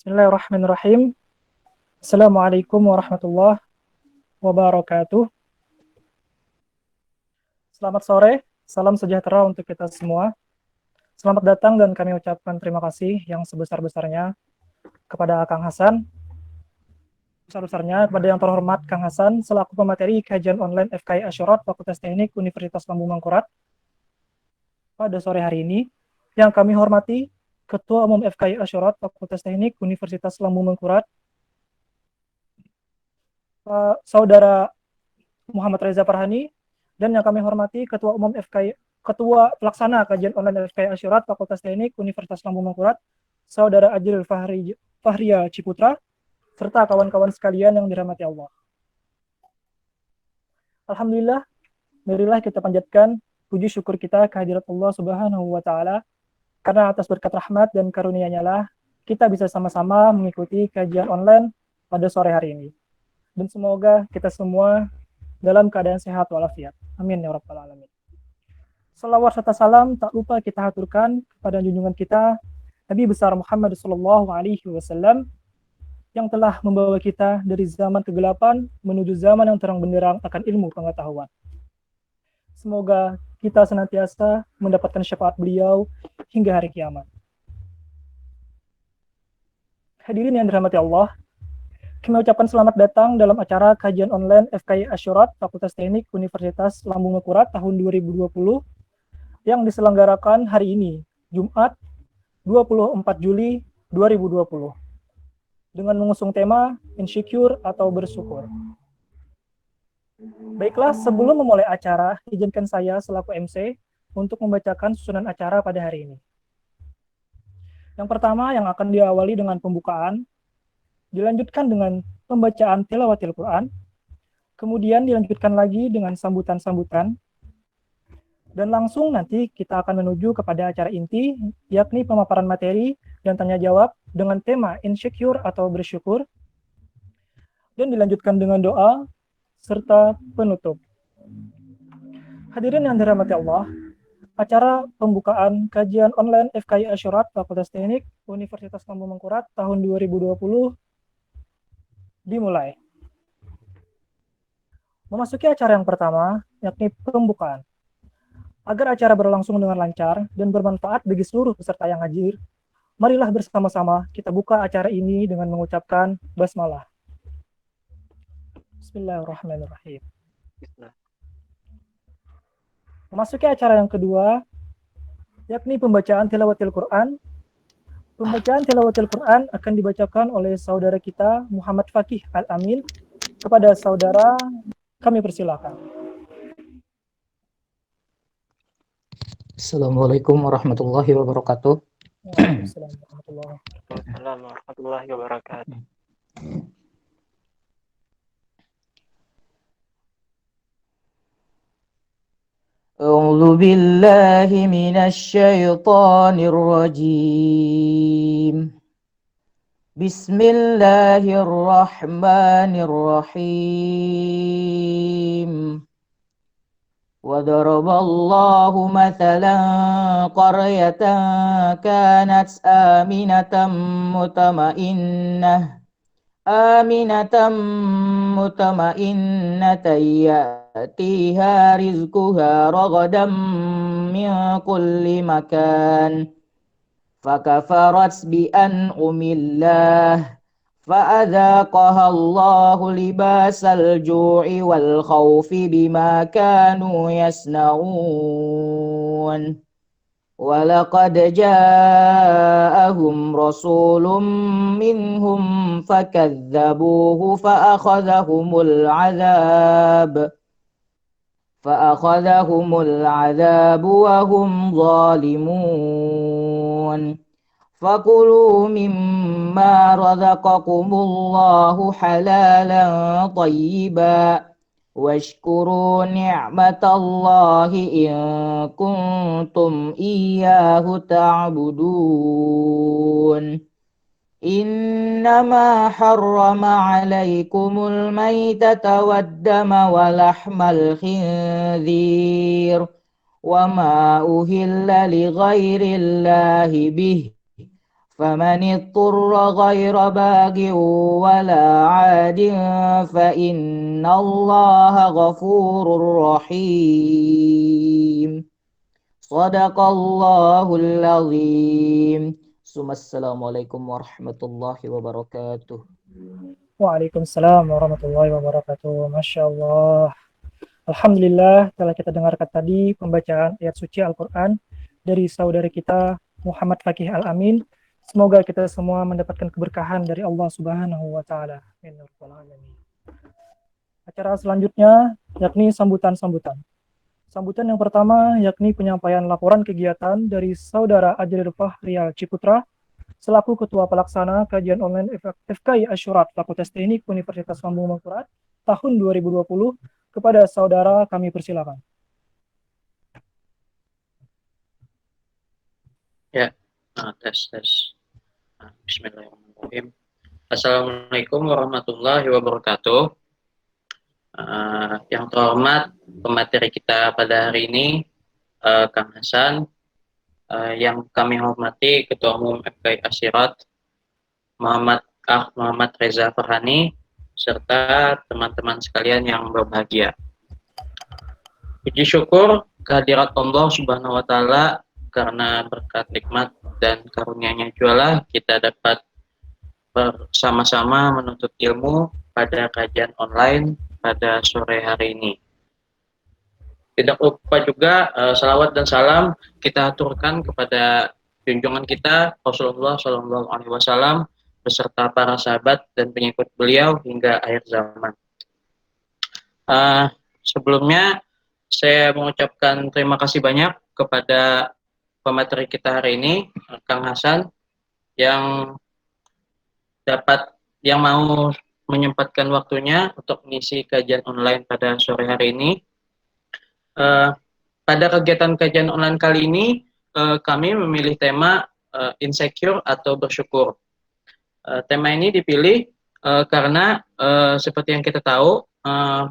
Bismillahirrahmanirrahim. Assalamualaikum warahmatullahi wabarakatuh. Selamat sore, salam sejahtera untuk kita semua. Selamat datang dan kami ucapkan terima kasih yang sebesar-besarnya kepada Kang Hasan, kepada yang terhormat Kang Hasan selaku pemateri kajian online FKI Asyarat Fakultas Teknik Universitas Lambung Mangkurat pada sore hari ini. Yang kami hormati Ketua Umum FKI Asyarat Fakultas Teknik Universitas Lambung Mangkurat, Pak Saudara Muhammad Reza Farhani, dan yang kami hormati Ketua Umum FKI, Ketua Pelaksana Kajian Online FKI Asyarat Fakultas Teknik Universitas Lambung Mangkurat, Saudara Ajril Fahria Ciputra, serta kawan-kawan sekalian yang dirahmati Allah. Alhamdulillah, marilah kita panjatkan puji syukur kita kehadirat Allah Subhanahu wa Ta'ala, karena atas berkat rahmat dan karunia-Nya lah kita bisa sama-sama mengikuti kajian online pada sore hari ini. Dan semoga kita semua dalam keadaan sehat walafiat. Amin ya rabbal alamin. Salawat serta salam tak lupa kita haturkan kepada junjungan kita Nabi besar Muhammad sallallahu alaihi wasallam yang telah membawa kita dari zaman kegelapan menuju zaman yang terang benderang akan ilmu pengetahuan. Semoga kita senantiasa mendapatkan syafaat beliau hingga hari kiamat. Hadirin yang dirahmati Allah, kami ucapkan selamat datang dalam acara kajian online FKI Asyarat Fakultas Teknik Universitas Lambung Mangkurat tahun 2020 yang diselenggarakan hari ini, Jumat 24 Juli 2020, dengan mengusung tema Insecure atau Bersyukur. Baiklah, sebelum memulai acara, izinkan saya selaku MC untuk membacakan susunan acara pada hari ini. Yang pertama yang akan diawali dengan pembukaan, dilanjutkan dengan pembacaan tilawatil Quran, kemudian dilanjutkan lagi dengan sambutan-sambutan, dan langsung nanti kita akan menuju kepada acara inti, yakni pemaparan materi dan tanya jawab dengan tema insecure atau bersyukur, dan dilanjutkan dengan doa serta penutup. Hadirin yang dirahmati Allah, acara pembukaan kajian online FKI Asyarat Fakultas Teknik Universitas Lambung Mangkurat tahun 2020 dimulai. Memasuki acara yang pertama, yakni pembukaan. Agar acara berlangsung dengan lancar dan bermanfaat bagi seluruh peserta yang hadir, marilah bersama-sama kita buka acara ini dengan mengucapkan basmalah. Bismillahirrahmanirrahim. Memasuki acara yang kedua, yakni pembacaan tilawatil Quran. Pembacaan tilawatil Quran akan dibacakan oleh saudara kita Muhammad Fakih Al-Amin. Kepada saudara, kami persilakan. Assalamualaikum warahmatullahi wabarakatuh. Waalaikumsalam warahmatullahi wabarakatuh. A'udzu billahi minasy syaithanir rajim. Bismillahirrahmanirrahim. وضرب الله مثلا قرية كانت آمنة مطمئنة يأتيها رزقها رغدا من كل مكان فكفرت بأنعم الله فأذاقها الله لباس الجوع والخوف بما كانوا يصنعون ولقد جاءهم رسول منهم فكذبوه فأخذهم العذاب وهم ظالمون فكلوا مما رزقكم الله حلالا طيبا واشكروا نعمة الله إن كنتم إياه تعبدون إنما حرم عليكم الميتة والدم ولحم الخنزير وما أهل لغير الله به فمن اضطر غير باغ ولا عاد فإن الله غفور رحيم. صدق الله العظيم. ثم السلام عليكم ورحمة الله وبركاته. Waalaikumsalam warahmatullahi wabarakatuh. Masya Allah. Alhamdulillah telah kita dengarkan tadi pembacaan ayat suci Al-Quran dari saudari kita Muhammad Fakih Al-Amin. Semoga kita semua mendapatkan keberkahan dari Allah Subhanahu wa Ta'ala. Amin. Acara selanjutnya yakni sambutan-sambutan. Sambutan yang pertama yakni penyampaian laporan kegiatan dari Saudara Ajril Fahrial Ciputra selaku Ketua Pelaksana Kajian Online FKI Asyurat Fakultas Teknik Universitas Lambung Mangkurat tahun 2020. Kepada saudara kami persilakan. Ya, tes. Bismillahirrahmanirrahim. Assalamualaikum warahmatullahi wabarakatuh. Yang terhormat pemateri kita pada hari ini, Kang Hasan, yang kami hormati Ketua Umum FKI Asyurat Muhammad Reza Farhani, serta teman-teman sekalian yang berbahagia. Puji syukur kehadirat Allah Subhanahu wa Ta'ala, karena berkat nikmat dan karunia-Nya jualah kita dapat bersama-sama menuntut ilmu pada kajian online pada sore hari ini. Tidak lupa juga salawat dan salam kita aturkan kepada junjungan kita Rasulullah SAW beserta para sahabat dan pengikut beliau hingga akhir zaman. Sebelumnya saya mengucapkan terima kasih banyak kepada pemateri kita hari ini, Kang Hasan, yang mau menyempatkan waktunya untuk mengisi kajian online pada sore hari ini. Pada kegiatan kajian online kali ini, kami memilih tema insecure atau bersyukur. Tema ini dipilih karena seperti yang kita tahu,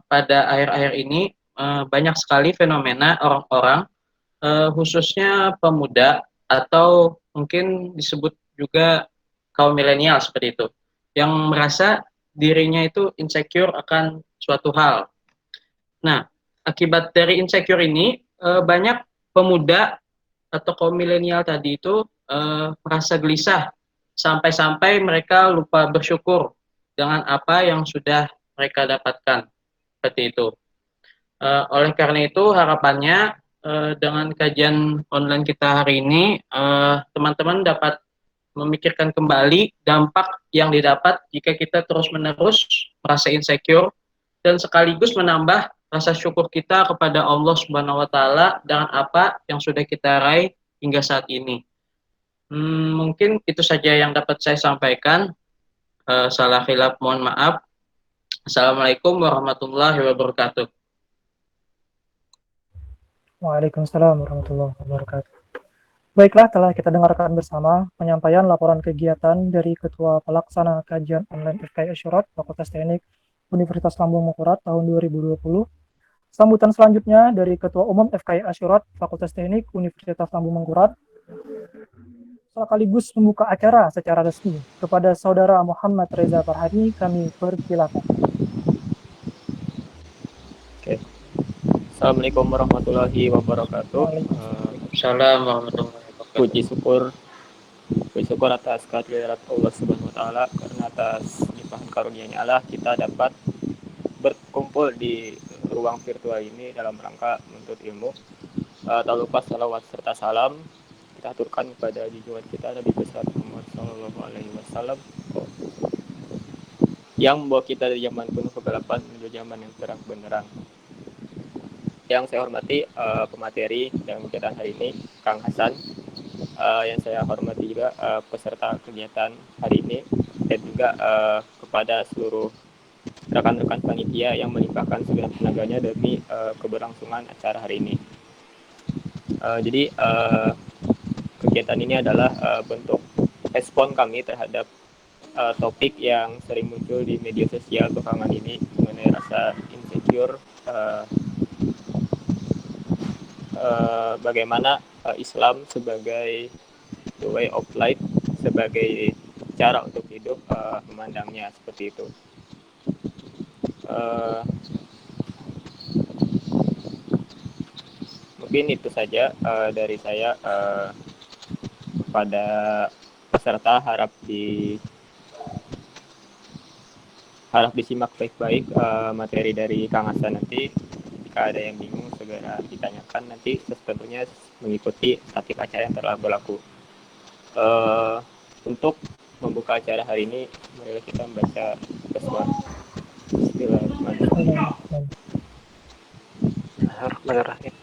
pada akhir-akhir ini banyak sekali fenomena orang-orang, khususnya pemuda atau mungkin disebut juga kaum milenial seperti itu, yang merasa dirinya itu insecure akan suatu hal. Nah, akibat dari insecure ini, banyak pemuda atau kaum milenial tadi itu merasa gelisah, sampai-sampai mereka lupa bersyukur dengan apa yang sudah mereka dapatkan, seperti itu. Oleh karena itu, harapannya dengan kajian online kita hari ini, teman-teman dapat memikirkan kembali dampak yang didapat jika kita terus-menerus merasa insecure, dan sekaligus menambah rasa syukur kita kepada Allah Subhanahu wa Ta'ala dengan apa yang sudah kita raih hingga saat ini. Mungkin itu saja yang dapat saya sampaikan. Salah khilaf mohon maaf. Assalamualaikum warahmatullahi wabarakatuh. Waalaikumsalam warahmatullahi wabarakatuh. Baiklah, telah kita dengarkan bersama penyampaian laporan kegiatan dari Ketua Pelaksana Kajian Online FKI Asyurat Fakultas Teknik Universitas Lambung Mangkurat tahun 2020. Sambutan selanjutnya dari Ketua Umum FKI Asyurat Fakultas Teknik Universitas Lambung Mangkurat, sekaligus membuka acara secara resmi. Kepada Saudara Muhammad Reza Farhani kami persilakan. Oke. Assalamualaikum warahmatullahi wabarakatuh. Assalamualaikum warahmatullahi wabarakatuh. Puji syukur atas kehadirat Allah Subhanahu wa Ta'ala, karena atas limpahan karunia-Nya Allah kita dapat berkumpul di ruang virtual ini dalam rangka menuntut ilmu. Tak lupa salawat serta salam kita aturkan kepada junjungan kita Nabi besar Muhammad SAW, yang membawa kita dari zaman penuh kegelapan menuju zaman yang terang benderang. Yang saya hormati pemateri dalam kegiatan hari ini, Kang Hasan, yang saya hormati juga peserta kegiatan hari ini, dan juga kepada seluruh rekan-rekan panitia yang melimpahkan segenap tenaganya demi keberlangsungan acara hari ini. Jadi kegiatan ini adalah bentuk respon kami terhadap topik yang sering muncul di media sosial belakangan ini mengenai rasa insecure, bagaimana Islam sebagai the way of life, sebagai cara untuk hidup memandangnya seperti itu. Mungkin itu saja dari saya. Pada peserta harap disimak baik-baik materi dari Kang Hasan nanti. Jika ada yang bingung segera ditanyakan, nanti tentunya mengikuti tatip acara yang telah berlaku. Untuk membuka acara hari ini, mari kita membaca basmalah. Bismillahirrahmanirrahim.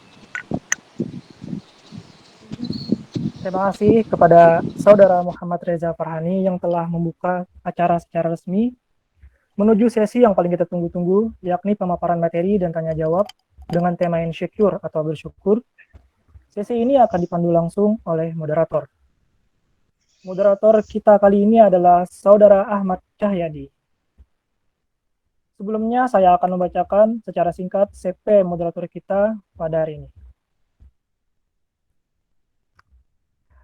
Terima kasih kepada Saudara Muhammad Reza Farhani yang telah membuka acara secara resmi menuju sesi yang paling kita tunggu-tunggu, yakni pemaparan materi dan tanya jawab dengan tema insecure atau bersyukur. Sesi ini akan dipandu langsung oleh moderator. Moderator kita kali ini adalah Saudara Ahmad Cahyadi. Sebelumnya saya akan membacakan secara singkat CP moderator kita pada hari ini.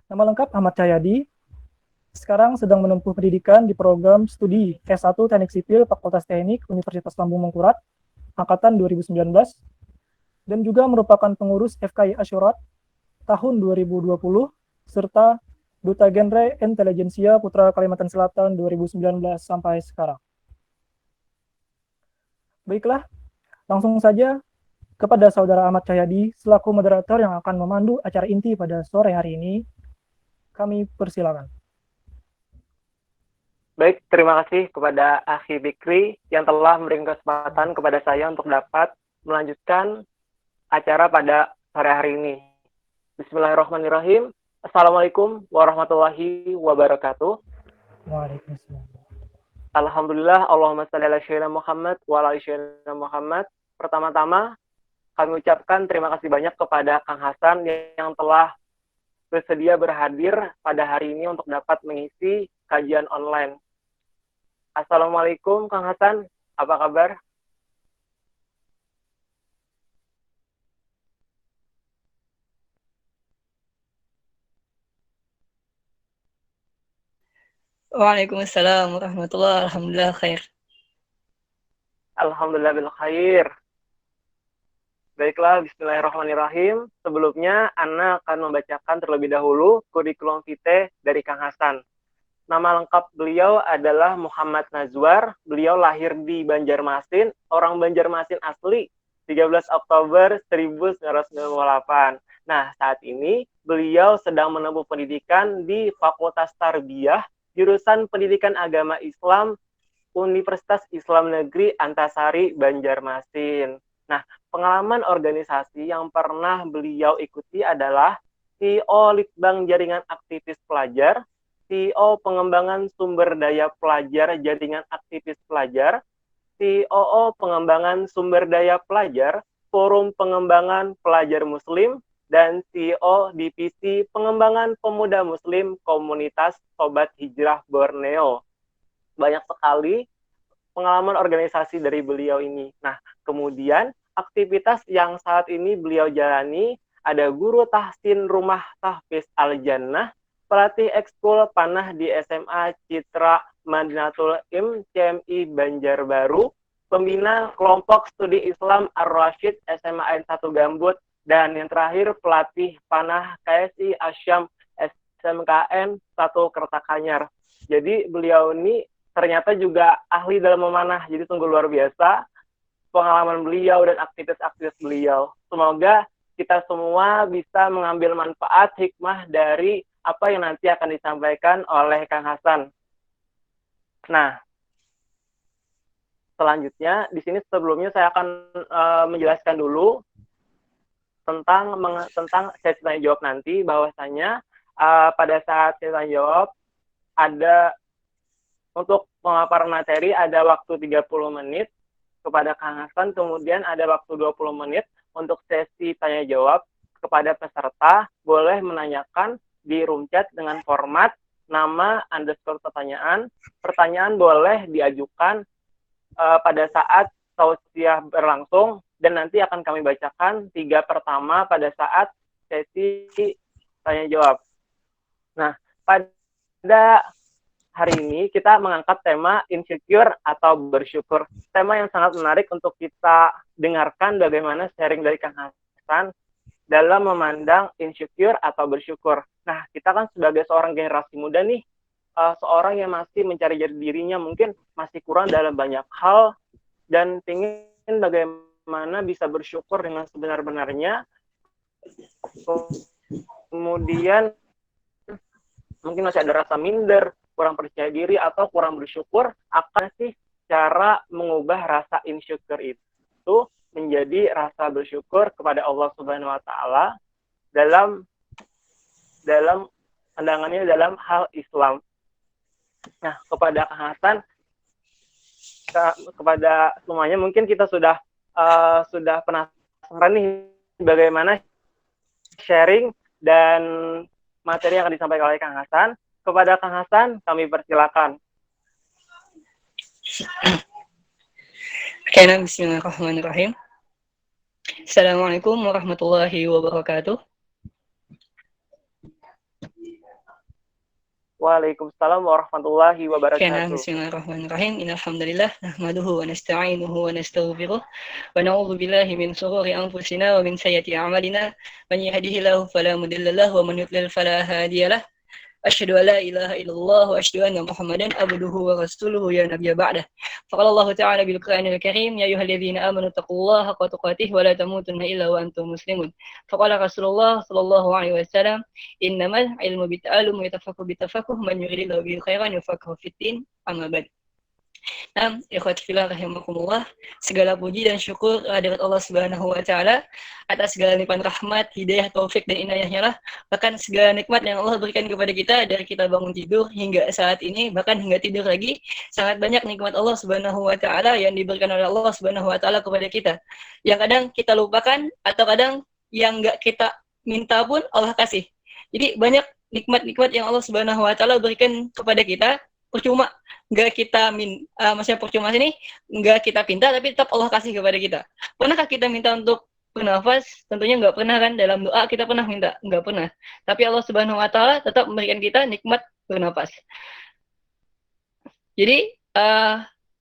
Nama lengkap Ahmad Cahyadi, sekarang sedang menempuh pendidikan di program studi S1 Teknik Sipil Fakultas Teknik Universitas Lambung Mangkurat, angkatan 2019, dan juga merupakan pengurus FKI Asyurat tahun 2020, serta Duta Genre Intelijensia Putra Kalimantan Selatan 2019 sampai sekarang. Baiklah, langsung saja kepada Saudara Ahmad Cahyadi selaku moderator yang akan memandu acara inti pada sore hari ini. Kami persilakan. Baik, terima kasih kepada Akhi Bikri yang telah memberikan kesempatan kepada saya untuk dapat melanjutkan acara pada sore hari ini. Bismillahirrahmanirrahim. Assalamualaikum warahmatullahi wabarakatuh. Waalaikumsalam. Alhamdulillah, Allahumma shalli ala sayyidina Muhammad wa ala ali sayyidina Muhammad. Pertama-tama, kami ucapkan terima kasih banyak kepada Kang Hasan yang telah bersedia berhadir pada hari ini untuk dapat mengisi kajian online. Assalamualaikum Kang Hasan, apa kabar? Waalaikumsalam warahmatullahi wabarakatuh. Alhamdulillah khair. Alhamdulillah bil khair. Baiklah, bismillahirrahmanirrahim. Sebelumnya, Ana akan membacakan terlebih dahulu kurikulum vitae dari Kang Hasan. Nama lengkap beliau adalah Muhammad Nazwar. Beliau lahir di Banjarmasin, orang Banjarmasin asli, 13 Oktober 1998. Nah, saat ini beliau sedang menempuh pendidikan di Fakultas Tarbiyah, jurusan Pendidikan Agama Islam, Universitas Islam Negeri Antasari, Banjarmasin. Nah, pengalaman organisasi yang pernah beliau ikuti adalah CEO Litbang Jaringan Aktivis Pelajar, CEO Pengembangan Sumber Daya Pelajar Jaringan Aktivis Pelajar, COO Pengembangan Sumber Daya Pelajar, Forum Pengembangan Pelajar Muslim, dan CEO Divisi Pengembangan Pemuda Muslim Komunitas Sobat Hijrah Borneo. Banyak sekali pengalaman organisasi dari beliau ini. Nah, kemudian aktivitas yang saat ini beliau jalani ada guru tahsin Rumah Tahfiz Al-Jannah, pelatih ekskul panah di SMA Citra Madinatul Ilm CMI Banjarbaru, pembina kelompok studi Islam Ar-Rasyid SMA N1 Gambut, dan yang terakhir pelatih panah KSI Asyam SMKN 1 Kertakanyar. Jadi beliau ini ternyata juga ahli dalam memanah, jadi sungguh luar biasa pengalaman beliau dan aktivitas-aktivitas beliau. Semoga kita semua bisa mengambil manfaat hikmah dari apa yang nanti akan disampaikan oleh Kang Hasan. Nah, selanjutnya di sini sebelumnya saya akan menjelaskan dulu tentang sesi tanya jawab nanti, bahwasanya pada saat sesi tanya jawab ada untuk pemaparan materi ada waktu 30 menit kepada Kang Hasan, kemudian ada waktu 20 menit untuk sesi tanya jawab kepada peserta. Boleh menanyakan di room chat dengan format nama _ pertanyaan. Pertanyaan boleh diajukan pada saat tausiah berlangsung, dan nanti akan kami bacakan 3 pertama pada saat sesi tanya jawab. Nah, pada pada hari ini kita mengangkat tema insecure atau bersyukur. Tema yang sangat menarik untuk kita dengarkan bagaimana sharing dari Kang Hasan dalam memandang insecure atau bersyukur. Nah, kita kan sebagai seorang generasi muda nih, seorang yang masih mencari jati dirinya, mungkin masih kurang dalam banyak hal dan ingin bagaimana bisa bersyukur dengan sebenar-benarnya. Kemudian mungkin masih ada rasa minder, kurang percaya diri, atau kurang bersyukur. Apa sih cara mengubah rasa insecure itu menjadi rasa bersyukur kepada Allah Subhanahu wa Ta'ala dalam pandangannya dalam hal Islam. Nah, kepada Kang Hasan, kepada semuanya mungkin kita sudah penasaran nih bagaimana sharing dan materi yang akan disampaikan oleh Kang Hasan. Kepada Kang Hasan, kami persilakan. Bismillahirrahmanirrahim. Assalamualaikum warahmatullahi wabarakatuh. Waalaikumsalam warahmatullahi wabarakatuh. Bismillahirrahmanirrahim. Innalhamdulillah nahmaduhu wa nasta'inuhu wa nastaghfiruh wa na'udzu billahi min shururi anfusina wa min sayyiati a'malina. Man yahdihillahu fala mudilla lahu wa man yudlil fala hadiyalah. Asyhadu an la ilaha illallah wa asyhadu anna Muhammadan abduhu wa rasuluhu ya nabiyya ba'dah. Faqala Allah ta'ala bil Qur'anil Karim ya ayyuhalladzina amanu taqullaha haqqa tuqatih wa la tamutunna illa wa antum muslimun. Faqala Rasulullah sallallahu alaihi wasallam innamal ilmu bita'allum wa yatafaqahu bitafaqquh man yuridillahu bihi khairan yufaqihu fid din. Amma ba'd. Nah, ikhwati fillah rahimakumullah, segala puji dan syukur kehadirat Allah Subhanahu wa Ta'ala atas segala limpahan rahmat, hidayah, taufik dan inayahnya lah, bahkan segala nikmat yang Allah berikan kepada kita dari kita bangun tidur hingga saat ini, bahkan hingga tidur lagi, sangat banyak nikmat Allah Subhanahu wa Ta'ala yang diberikan oleh Allah Subhanahu wa Ta'ala kepada kita, yang kadang kita lupakan atau kadang yang nggak kita minta pun Allah kasih. Jadi banyak nikmat-nikmat yang Allah Subhanahu wa Ta'ala berikan kepada kita percuma, nggak kita maksudnya percuma sini nggak kita pinta tapi tetap Allah kasih kepada kita. Pernahkah kita minta untuk bernafas? Tentunya nggak pernah kan. Dalam doa kita pernah minta? Nggak pernah. Tapi Allah Subhanahu wa Ta'ala tetap memberikan kita nikmat bernafas. Jadi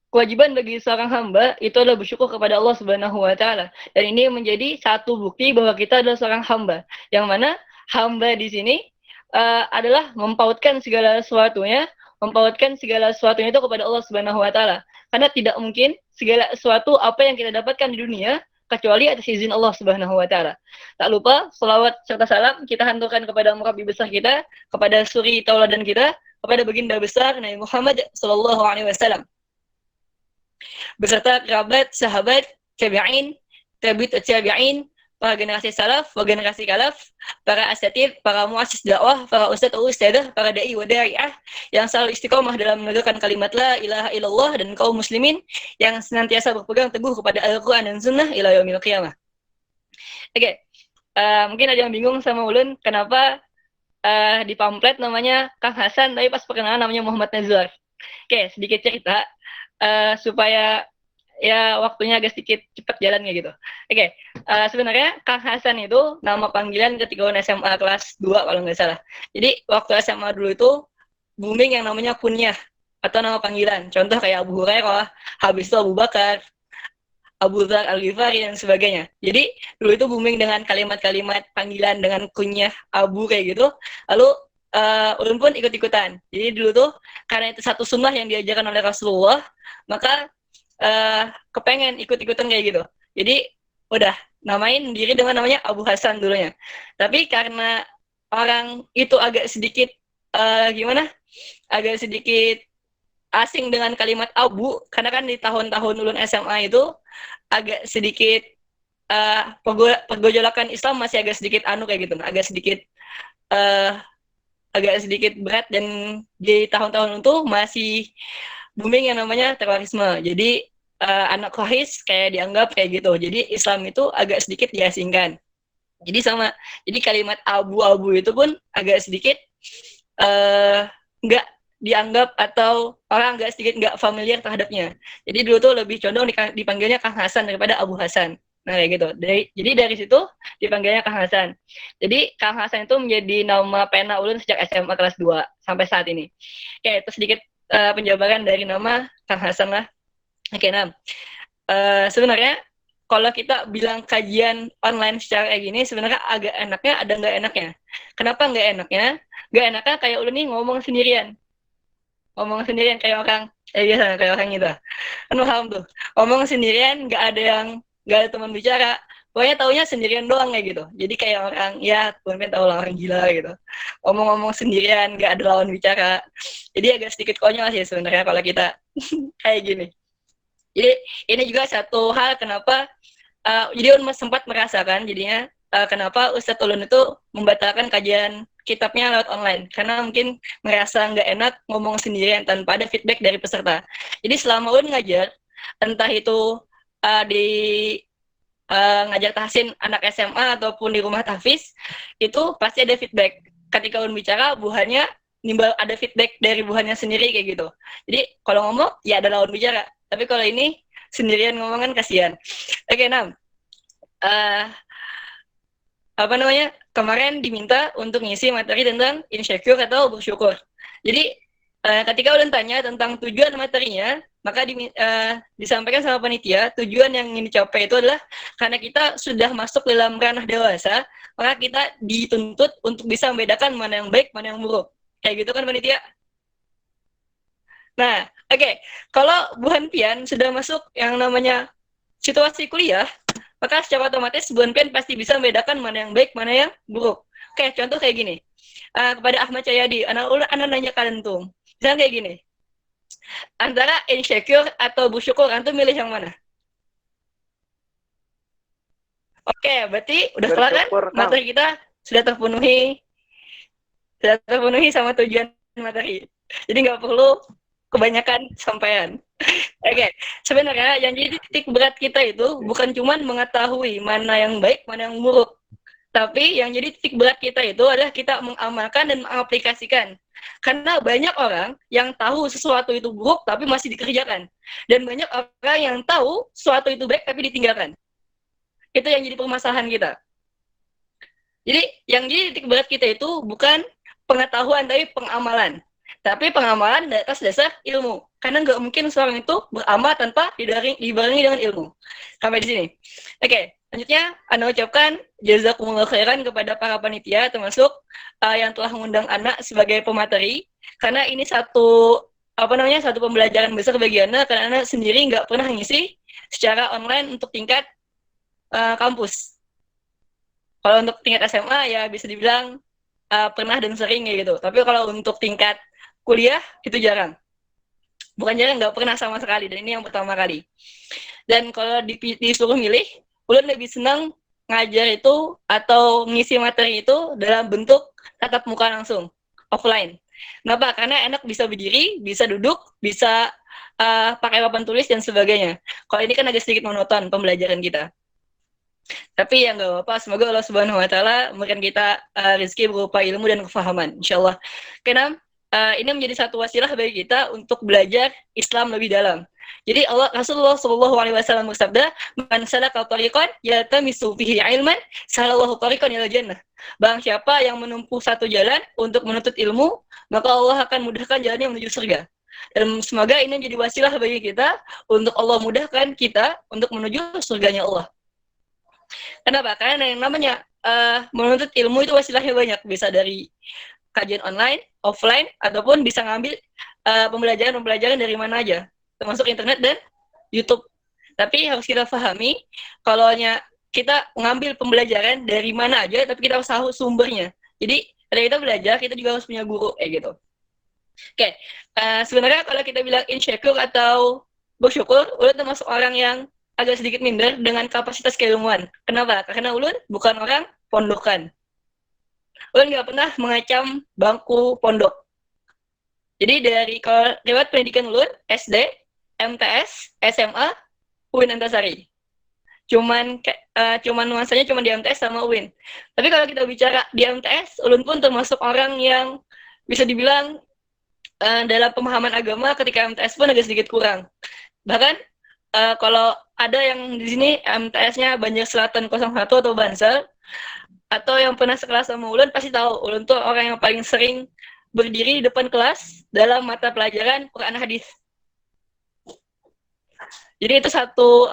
kewajiban bagi seorang hamba itu adalah bersyukur kepada Allah Subhanahu wa Ta'ala, dan ini menjadi satu bukti bahwa kita adalah seorang hamba, yang mana hamba di sini adalah mempautkan segala sesuatunya itu kepada Allah Subhanahu wa Ta'ala. Karena tidak mungkin segala sesuatu apa yang kita dapatkan di dunia kecuali atas izin Allah Subhanahu wa Ta'ala. Tak lupa selawat serta salam kita hanturkan kepada murabbi besar kita, kepada suri tauladan kita, kepada baginda besar Nabi Muhammad sallallahu alaihi wasallam, beserta kerabat, sahabat, tabi'in, tabi'ut tabi'in, para generasi salaf, generasi kalaf, para asatid, para muassis dakwah, para ustadz ustadzah, para dai wa da'iyah yang selalu istiqomah dalam menegakkan kalimat la ilaha illallah, dan kaum muslimin yang senantiasa berpegang teguh kepada Al-Qur'an dan Sunnah ila yaumil qiyamah. Oke. Mungkin ada yang bingung sama ulun kenapa di pamflet namanya Kang Hasan tapi pas perkenalan namanya Muhammad Nazwar. Oke, sedikit cerita supaya ya waktunya agak sedikit cepat jalannya gitu. Oke, sebenarnya Kang Hasan itu nama panggilan ketika SMA kelas 2 kalau nggak salah. Jadi waktu SMA dulu itu booming yang namanya kunyah atau nama panggilan. Contoh kayak Abu Hurairah, habis itu Abu Bakar, Abu Dzar Al-Ghifari dan sebagainya. Jadi dulu itu booming dengan kalimat-kalimat panggilan dengan kunyah Abu kayak gitu. Lalu ulun pun ikut-ikutan. Jadi dulu tuh karena itu satu sunnah yang diajarkan oleh Rasulullah, maka kepengen ikut-ikutan kayak gitu. Jadi udah namain diri dengan namanya Abu Hasan dulunya. Tapi karena orang itu agak sedikit agak sedikit asing dengan kalimat Abu, karena kan di tahun-tahun ulun SMA itu agak sedikit pergolakan Islam masih agak sedikit kayak gitu, agak sedikit berat, dan di tahun-tahun itu masih booming yang namanya terorisme. Jadi anak Quraisy kayak dianggap kayak gitu. Jadi Islam itu agak sedikit diasingkan. Jadi kalimat abu-abu itu pun agak sedikit nggak dianggap atau orang agak sedikit nggak familiar terhadapnya. Jadi dulu tuh lebih condong dipanggilnya Kang Hasan daripada Abu Hasan. Nah kayak gitu. Jadi dari situ dipanggilnya Kang Hasan. Jadi Kang Hasan itu menjadi nama pena ulun sejak SMA kelas 2 sampai saat ini. Oke, itu sedikit penjabaran dari nama Kang Hasan lah. Oke, nah sebenarnya kalau kita bilang kajian online secara kayak gini sebenarnya agak enaknya ada nggak enaknya. Kenapa nggak enaknya? Nggak enaknya kayak ulun nih ngomong sendirian kayak orang biasa kayak orang gitu kan paham tuh ngomong sendirian nggak ada teman bicara pokoknya taunya sendirian doang kayak gitu jadi kayak orang ya teman tahu lah orang gila gitu ngomong-ngomong sendirian nggak ada lawan bicara jadi agak sedikit konyol sih sebenarnya kalau kita kayak gini jadi ini juga satu hal kenapa jadi Ulun sempat merasakan jadinya kenapa Ustadz Ulun itu membatalkan kajian kitabnya lewat online karena mungkin merasa nggak enak ngomong sendirian tanpa ada feedback dari peserta. Jadi selama Ulun ngajar, entah itu di ngajar tahsin anak SMA ataupun di rumah tahfiz, itu pasti ada feedback. Ketika Ulun bicara, buhannya nimbal ada feedback dari buhannya sendiri kayak gitu. Jadi kalau ngomong ya ada lawan bicara. Tapi kalau ini sendirian ngomong kan kasihan. Oke, Nam. Apa namanya? Kemarin diminta untuk ngisi materi tentang insecure atau bersyukur. Jadi ketika Ulun tanya tentang tujuan materinya, maka disampaikan sama panitia, tujuan yang ingin dicapai itu adalah karena kita sudah masuk dalam ranah dewasa, maka kita dituntut untuk bisa membedakan mana yang baik, mana yang buruk. Kayak gitu kan panitia? Nah, oke. Kalau Bu Hanpian sudah masuk yang namanya situasi kuliah, maka secara otomatis Bu Hanpian pasti bisa membedakan mana yang baik, mana yang buruk. Oke, contoh kayak gini. Kepada Ahmad Cahyadi, anak nanya kalian tuh. Misalnya kayak gini. Antara insecure atau bersyukur, antum milih yang mana? Oke, berarti udah kelar kan? Materi kita sudah terpenuhi sama tujuan materi. Jadi nggak perlu kebanyakan sampaian. Oke, sebenarnya yang jadi titik berat kita itu bukan cuma mengetahui mana yang baik, mana yang buruk. Tapi yang jadi titik berat kita itu adalah kita mengamalkan dan mengaplikasikan. Karena banyak orang yang tahu sesuatu itu buruk tapi masih dikerjakan. Dan banyak orang yang tahu sesuatu itu baik tapi ditinggalkan. Itu yang jadi permasalahan kita. Jadi yang jadi titik berat kita itu bukan pengetahuan tapi pengamalan. Tapi pengamalan di atas dasar ilmu. Karena nggak mungkin seorang itu beramal tanpa dibarengi dengan ilmu. Sampai di sini. Oke, selanjutnya Ana ucapkan jazakumullah khairan kepada para panitia termasuk yang telah mengundang Ana sebagai pemateri. Karena ini satu pembelajaran besar bagi Ana karena Ana sendiri nggak pernah ngisi secara online untuk tingkat kampus. Kalau untuk tingkat SMA ya bisa dibilang pernah dan sering kayak gitu. Tapi kalau untuk tingkat kuliah itu jarang. Bukan jarang, nggak pernah sama sekali. Dan ini yang pertama kali. Dan kalau disuruh milih, Ulun lebih senang ngajar itu atau ngisi materi itu dalam bentuk tatap muka langsung, offline. Kenapa? Karena enak bisa berdiri, bisa duduk, bisa pakai papan tulis dan sebagainya. Kalau ini kan agak sedikit monoton pembelajaran kita. Tapi ya nggak apa-apa, semoga Allah Subhanahu Wa Taala memberikan kita rezeki berupa ilmu dan kefahaman, insyaallah. Karena ini menjadi satu wasilah bagi kita untuk belajar Islam lebih dalam. Jadi Rasulullah Shallallahu Alaihi Wasallam bersabda, "Man salaka tariqan yaltamisu fihi ilman, salallahu tariqan ilal jannah." Barang siapa yang menempuh satu jalan untuk menuntut ilmu, maka Allah akan mudahkan jalannya menuju surga. Dan semoga ini menjadi wasilah bagi kita untuk Allah mudahkan kita untuk menuju surganya Allah. Kenapa? Karena yang namanya menuntut ilmu itu wasilahnya banyak, bisa dari kajian online, offline, ataupun bisa ngambil pembelajaran dari mana aja, termasuk internet dan YouTube. Tapi harus kita pahami, kalau kita ngambil pembelajaran dari mana aja, tapi kita harus tahu sumbernya. Jadi, ketika kita belajar, kita juga harus punya guru, gitu. Oke, sebenarnya kalau kita bilang insecure atau bersyukur, Ulun termasuk orang yang agak sedikit minder dengan kapasitas keilmuan. Kenapa? Karena Ulun bukan orang pondokan. Ulun nggak pernah mengacam bangku pondok. Jadi dari kalau lewat pendidikan Ulun, SD, MTS, SMA, UIN Antasari. Cuman nuansanya cuma di MTS sama UIN. Tapi kalau kita bicara di MTS, Ulun pun termasuk orang yang bisa dibilang dalam pemahaman agama ketika MTS pun agak sedikit kurang. Bahkan kalau ada yang di sini MTS-nya Banjar Selatan 01 atau Bansal, atau yang pernah sekelas sama Ulun pasti tahu, Ulun tuh orang yang paling sering berdiri di depan kelas dalam mata pelajaran Quran Hadis. Jadi itu satu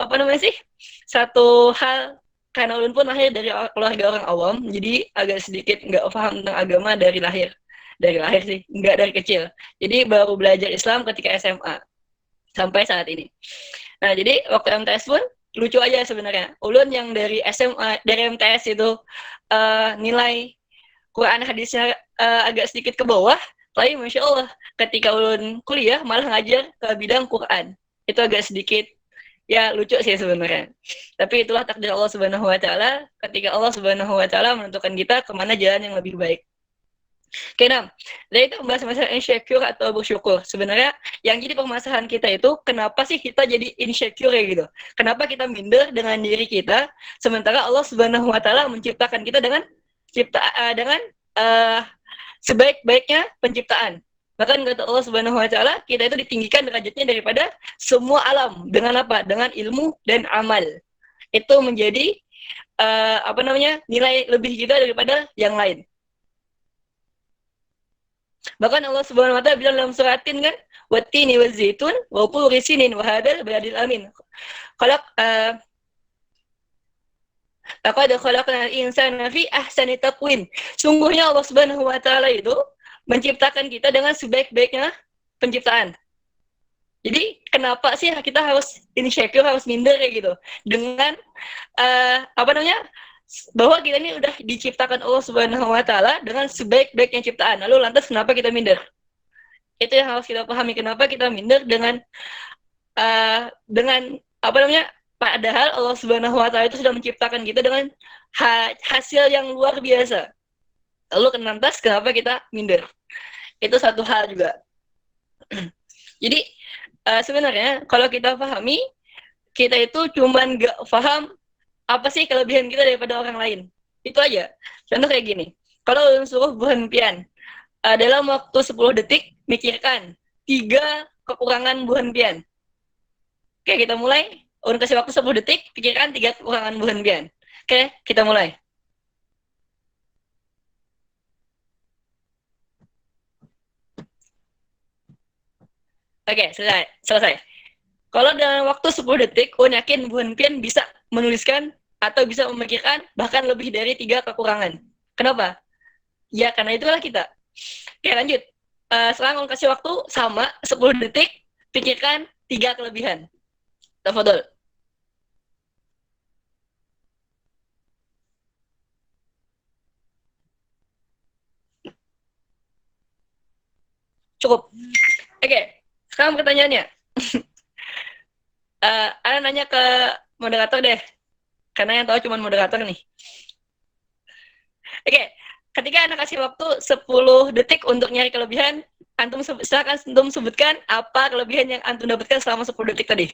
hal, karena Ulun pun lahir dari keluarga orang awam, jadi agak sedikit nggak paham tentang agama dari lahir sih, nggak dari kecil. Jadi baru belajar Islam ketika SMA sampai saat ini. Nah, jadi waktu MTS pun lucu aja sebenarnya. Ulun yang dari SMA, dari MTS itu nilai Quran hadisnya agak sedikit ke bawah, tapi Masya Allah, ketika Ulun kuliah malah ngajar ke bidang Quran. Itu agak sedikit, ya lucu sih sebenarnya. Tapi itulah takdir Allah Subhanahu wa Ta'ala, ketika Allah Subhanahu wa Ta'ala menentukan kita kemana jalan yang lebih baik. Oke, Nam. Dari itu membahas masalah insecure atau bersyukur. Sebenarnya yang jadi permasalahan kita itu kenapa sih kita jadi insecure ya gitu? Kenapa kita minder dengan diri kita sementara Allah Subhanahu wa Ta'ala menciptakan kita dengan sebaik-baiknya penciptaan. Bahkan kata Allah Subhanahu wa Ta'ala, kita itu ditinggikan derajatnya daripada semua alam. Dengan apa? Dengan ilmu dan amal. Itu menjadi nilai lebih kita daripada yang lain. Bahkan Allah Subhanahu wa Ta'ala bilang dalam suratin kan, wattini wazaitun wa turi sinin wa hadzal baladil amin. Laqad khalaqnal insana fi ahsani taqwim. Sungguhnya Allah Subhanahu wa Ta'ala itu menciptakan kita dengan sebaik-baiknya penciptaan. Jadi kenapa sih kita harus insecure, harus minder kayak gitu? Dengan bahwa kita ini udah diciptakan Allah Subhanahu wa Ta'ala dengan sebaik-baiknya ciptaan. Lalu lantas kenapa kita minder? Itu yang harus kita pahami, kenapa kita minder dengan padahal Allah Subhanahu wa Ta'ala itu sudah menciptakan kita dengan hasil yang luar biasa. Lalu lantas kenapa kita minder? Itu satu hal juga. Jadi sebenarnya kalau kita pahami, kita itu cuman gak paham apa sih kelebihan kita daripada orang lain. Itu aja. Contoh kayak gini. Kalau Ulun suruh berhentian, dalam waktu 10 detik, mikirkan 3 kekurangan berhentian. Oke, kita mulai. Ulun kasih waktu 10 detik, pikirkan 3 kekurangan berhentian. Oke, kita mulai. Oke, selesai. Kalau dalam waktu 10 detik, Ulun yakin berhentian bisa menuliskan atau bisa memikirkan bahkan lebih dari 3 kekurangan. Kenapa? Ya, karena itulah kita. Oke, lanjut. Sekarang Ulun kasih waktu sama 10 detik, pikirkan 3 kelebihan. Tafadhol. Cukup. Oke, sekarang pertanyaannya. Ana nanya ke moderator deh. Karena yang tahu cuma moderator nih. Oke, ketika Anda kasih waktu 10 detik untuk nyari kelebihan, silakan antum sebutkan apa kelebihan yang antum dapatkan selama 10 detik tadi.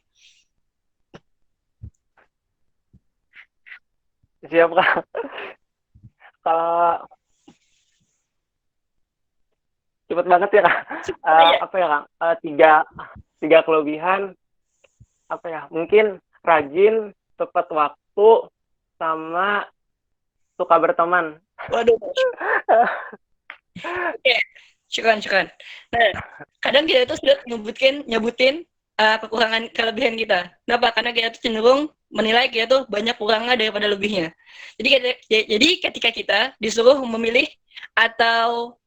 Siap, Kak. Kalau cepet banget ya, Kak. Apa ya, Kak? Tiga kelebihan. Apa ya? Mungkin rajin, tepat waktu, sama suka berteman. Waduh. Oke, syukuran. Nah, kadang kita itu sudah nyebutin kekurangan kelebihan kita. Kenapa? Karena kita tuh cenderung menilai kita tuh banyak kurangnya daripada lebihnya. Jadi ketika kita disuruh memilih atau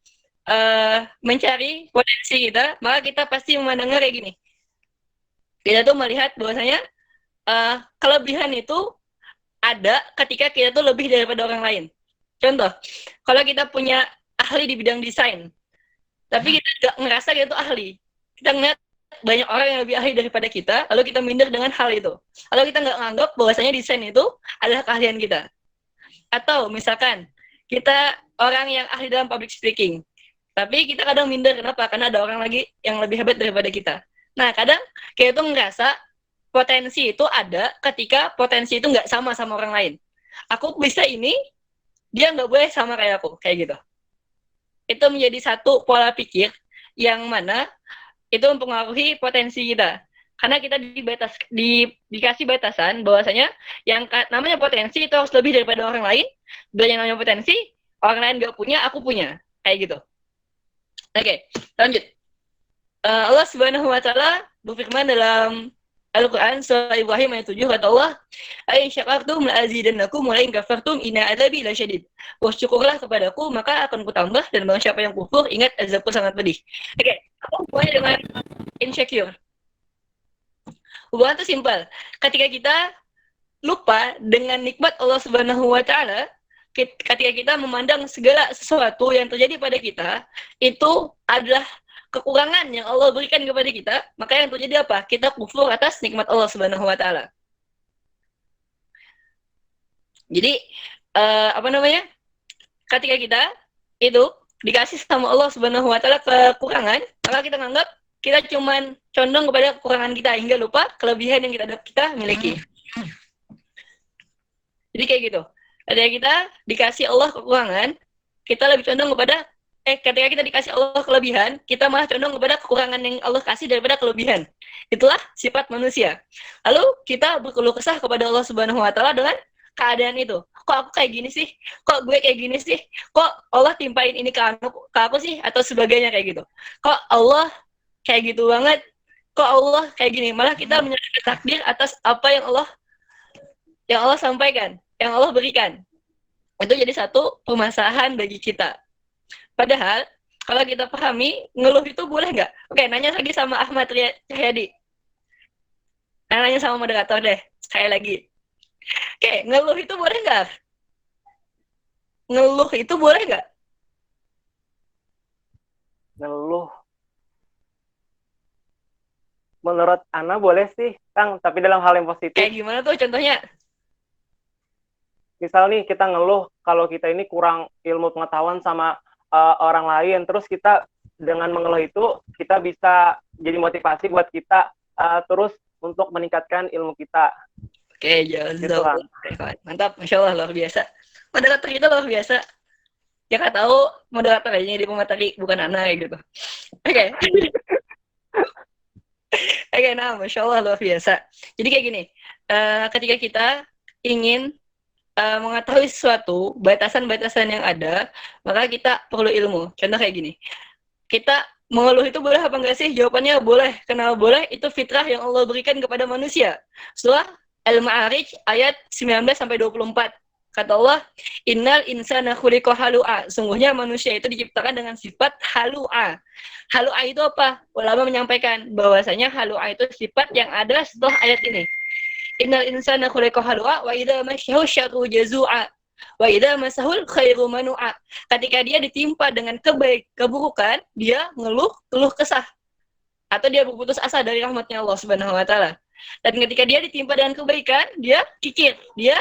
mencari potensi kita, maka kita pasti memandangnya kayak gini. Kita tuh melihat bahwasanya kelebihan itu ada ketika kita tuh lebih daripada orang lain. Contoh, kalau kita punya ahli di bidang desain, tapi kita nggak ngerasa kita tuh ahli. Kita ngeliat banyak orang yang lebih ahli daripada kita, lalu kita minder dengan hal itu. Lalu kita nggak nganggap bahwasanya desain itu adalah keahlian kita. Atau misalkan, kita orang yang ahli dalam public speaking, tapi kita kadang minder, kenapa? Karena ada orang lagi yang lebih hebat daripada kita. Nah, kadang kita tuh ngerasa potensi itu ada ketika potensi itu nggak sama orang lain. Aku bisa ini, dia nggak boleh sama kayak aku, kayak gitu. Itu menjadi satu pola pikir yang mana itu mempengaruhi potensi kita. Karena kita dikasih batasan bahwasanya yang namanya potensi itu harus lebih daripada orang lain, dan yang namanya potensi orang lain nggak punya, aku punya, kayak gitu. Oke, lanjut. Allah Subhanahu wa taala berfirman dalam Al-Qur'an surah Ibrahim ayat 7, kata Allah, "Ai syakartum la azidannakum wa in kafartum inna adzabi lasyadid." Bersyukurlah kepadaku maka akan kutambah, dan barang siapa yang kufur ingat azabku sangat pedih. Oke, apa hubungannya dengan insecure? Hubungan itu simpel. Ketika kita lupa dengan nikmat Allah Subhanahu wa taala, ketika kita memandang segala sesuatu yang terjadi pada kita itu adalah kekurangan yang Allah berikan kepada kita, maka yang terjadi apa? Kita kufur atas nikmat Allah Subhanahu wa taala. Jadi ketika kita itu dikasih sama Allah Subhanahu wa taala kekurangan, maka kita menganggap kita cuman condong kepada kekurangan kita hingga lupa kelebihan yang kita miliki. Jadi kayak gitu. Ketika kita dikasih Allah kekurangan, kita lebih condong kepada ketika kita dikasih Allah kelebihan, kita malah condong kepada kekurangan yang Allah kasih daripada kelebihan. Itulah sifat manusia. Lalu kita berkeluh kesah kepada Allah Subhanahu wa taala dengan keadaan itu. Kok aku kayak gini sih? Kok gue kayak gini sih? Kok Allah timpain ini ke aku sih? Atau sebagainya kayak gitu. Kok Allah kayak gitu banget? Kok Allah kayak gini? Malah kita menyerahkan takdir atas apa yang Allah sampaikan, yang Allah berikan. Itu jadi satu permasalahan bagi kita. Padahal, kalau kita pahami, ngeluh itu boleh nggak? Oke, nanya lagi sama Ahmad Cahyadi. Nanya sama moderator deh, sekali lagi. Oke, ngeluh itu boleh nggak? Ngeluh itu boleh nggak? Ngeluh. Menurut Ana boleh sih, Kang, tapi dalam hal yang positif. Kayak gimana tuh contohnya? Misal nih, kita ngeluh kalau kita ini kurang ilmu pengetahuan sama orang lain, terus kita dengan mengeluh itu kita bisa jadi motivasi buat kita terus untuk meningkatkan ilmu kita. Oke, Gitu, Kang. Mantap, Masya Allah, luar biasa. Moderator kita luar biasa. Ya nggak tahu moderator aja di pemateri, bukan Ana gitu. Oke. Oke, nah, Masya Allah, luar biasa. Jadi kayak gini, ketika kita ingin mengetahui sesuatu, batasan-batasan yang ada, maka kita perlu ilmu. Contoh kayak gini, kita mengeluh itu boleh apa enggak sih? Jawabannya boleh. Kenapa boleh? Itu fitrah yang Allah berikan kepada manusia. Surah Al-Ma'arij ayat 19-24. Kata Allah, "Innal insana khuliqa halu'a." Sungguhnya manusia itu diciptakan dengan sifat halu'a. Halu'a itu apa? Ulama menyampaikan bahwasanya halu'a itu sifat yang ada setelah ayat ini. Innal insana khuliqa halu'a wa idza masyahu syarru jazu'a wa idza masahul khairu manu'a. Ketika dia ditimpa dengan keburukan, dia keluh kesah atau dia berputus asa dari rahmatnya Allah Subhanahu wa taala. Dan ketika dia ditimpa dengan kebaikan, dia kikir, dia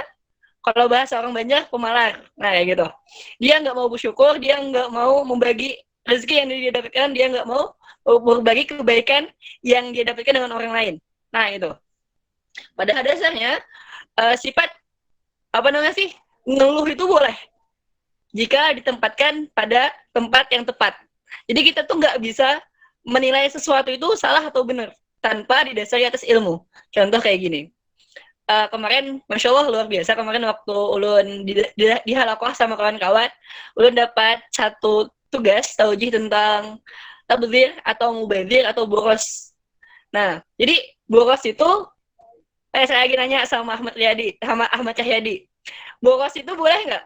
kalau bahasa orang Banjar pemalar. Nah, kayak gitu. Dia nggak mau bersyukur, dia nggak mau membagi rezeki yang dia dapatkan, dia nggak mau berbagi kebaikan yang dia dapatkan dengan orang lain. Nah, itu. Pada dasarnya sifat ngeluh itu boleh jika ditempatkan pada tempat yang tepat. Jadi kita tuh nggak bisa menilai sesuatu itu salah atau benar tanpa didasari atas ilmu. Contoh kayak gini, kemarin Masya Allah luar biasa, kemarin waktu ulun di halakoh sama kawan-kawan, ulun dapat satu tugas taujih tentang tabdzir atau mubadzir atau boros. Nah, jadi boros itu saya lagi nanya sama Ahmad Cahyadi. Boros itu boleh nggak?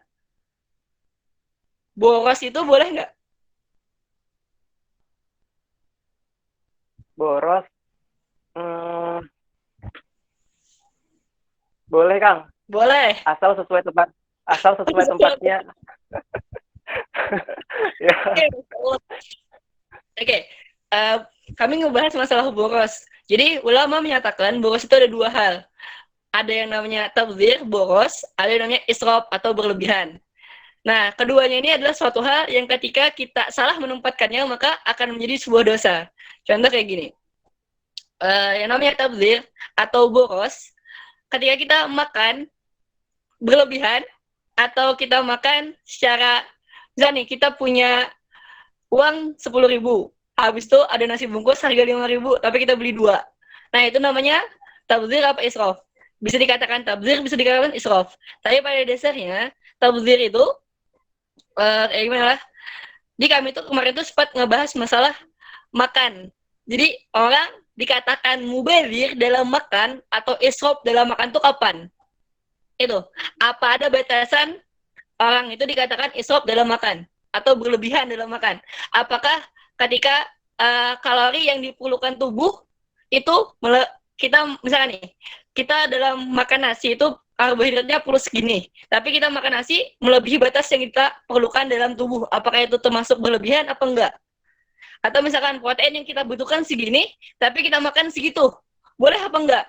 Boros itu boleh nggak? Boros. Boleh, Kang. Boleh. Asal sesuai tempatnya. Ya. Oke. Kami ngebahas masalah boros. Jadi ulama menyatakan boros itu ada dua hal. Ada yang namanya tabdzir, boros, ada yang namanya israf atau berlebihan. Nah, keduanya ini adalah suatu hal yang ketika kita salah menempatkannya maka akan menjadi sebuah dosa. Contoh kayak gini. Yang namanya tabdzir atau boros, ketika kita makan berlebihan atau kita makan secara misalnya kita punya uang 10.000. Habis itu ada nasi bungkus harga 5.000, tapi kita beli 2. Nah, itu namanya tabdzir apa israf. Bisa dikatakan tabdzir, bisa dikatakan israf. Tapi pada dasarnya tabdzir itu gimana lah? Di kami tuh kemarin tuh sempat ngebahas masalah makan. Jadi orang dikatakan mubazir dalam makan atau israf dalam makan tuh kapan? Itu. Apa ada batasan orang itu dikatakan israf dalam makan atau berlebihan dalam makan? Apakah ketika kalori yang diperlukan tubuh itu kita misalnya nih, kita dalam makan nasi itu karbohidratnya perlu segini, tapi kita makan nasi melebihi batas yang kita perlukan dalam tubuh. Apakah itu termasuk berlebihan apa enggak? Atau misalkan protein yang kita butuhkan segini, tapi kita makan segitu. Boleh apa enggak?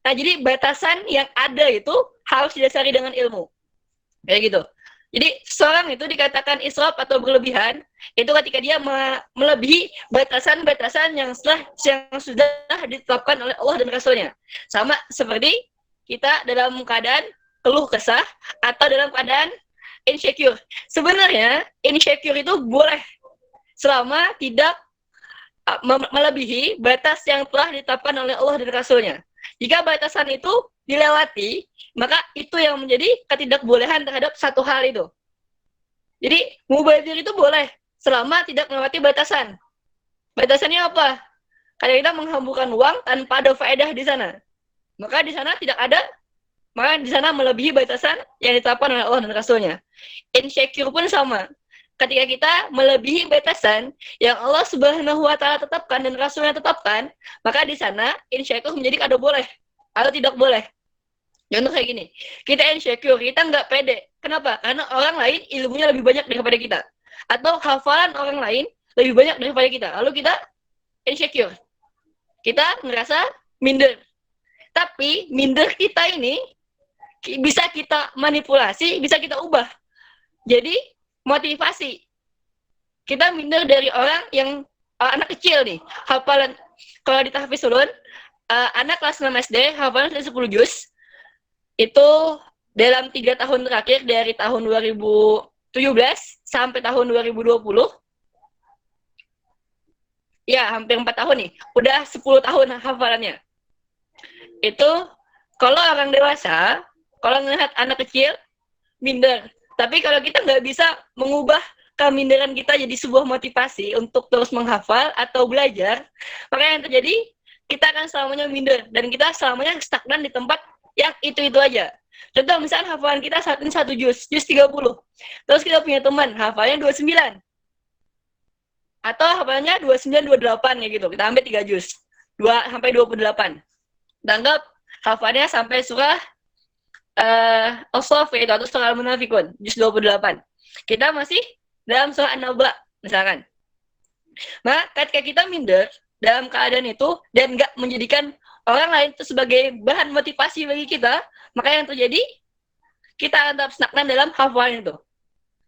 Nah, jadi batasan yang ada itu harus didasari dengan ilmu. Kayak gitu. Jadi seorang itu dikatakan israf atau berlebihan itu ketika dia melebihi batasan-batasan yang sudah ditetapkan oleh Allah dan Rasulnya. Sama seperti kita dalam keadaan keluh kesah atau dalam keadaan insecure. Sebenarnya insecure itu boleh selama tidak melebihi batas yang telah ditetapkan oleh Allah dan Rasulnya. Jika batasan itu dilewati, maka itu yang menjadi ketidakbolehan terhadap satu hal itu. Jadi, mubazir itu boleh selama tidak melewati batasan. Batasannya apa? Kalau kita menghamburkan uang tanpa ada faedah di sana, maka di sana tidak ada, maka di sana melebihi batasan yang ditetapkan oleh Allah dan Rasulnya. Insecure pun sama. Ketika kita melebihi batasan yang Allah Subhanahu wa Ta'ala tetapkan dan Rasulnya tetapkan, maka di sana insecure menjadi kada boleh atau tidak boleh. Contoh kayak gini, kita insecure, kita nggak pede. Kenapa? Karena orang lain ilmunya lebih banyak daripada kita. Atau hafalan orang lain lebih banyak daripada kita. Lalu kita insecure. Kita ngerasa minder. Tapi minder kita ini bisa kita manipulasi, bisa kita ubah. Jadi motivasi. Kita minder dari orang yang anak kecil nih, hafalan. Kalau di tahfiz ulun, anak kelas 6 SD hafalan 10 juz. Itu dalam 3 tahun terakhir dari tahun 2017 sampai tahun 2020. Ya, hampir 4 tahun nih. Udah 10 tahun hafalannya. Itu kalau orang dewasa, kalau melihat anak kecil, minder. Tapi kalau kita nggak bisa mengubah keminderan kita jadi sebuah motivasi untuk terus menghafal atau belajar, maka yang terjadi, kita akan selamanya minder. Dan kita selamanya stagnan di tempat yang itu-itu aja. Contoh misalnya hafalan kita satu juz 30. Terus kita punya teman hafalnya 29. Atau hafalannya 29, 28 kayak gitu. Kita ambil 3 juz. 2 sampai 28. Anggap hafalnya sampai surah As-Saff itu atau surah Al-Munafikun, juz 28. Kita masih dalam surah An-Naba misalkan. Nah, ketika kita minder dalam keadaan itu dan nggak menjadikan orang lain itu sebagai bahan motivasi bagi kita, maka yang terjadi kita akan tetap stagnan dalam hafalan itu.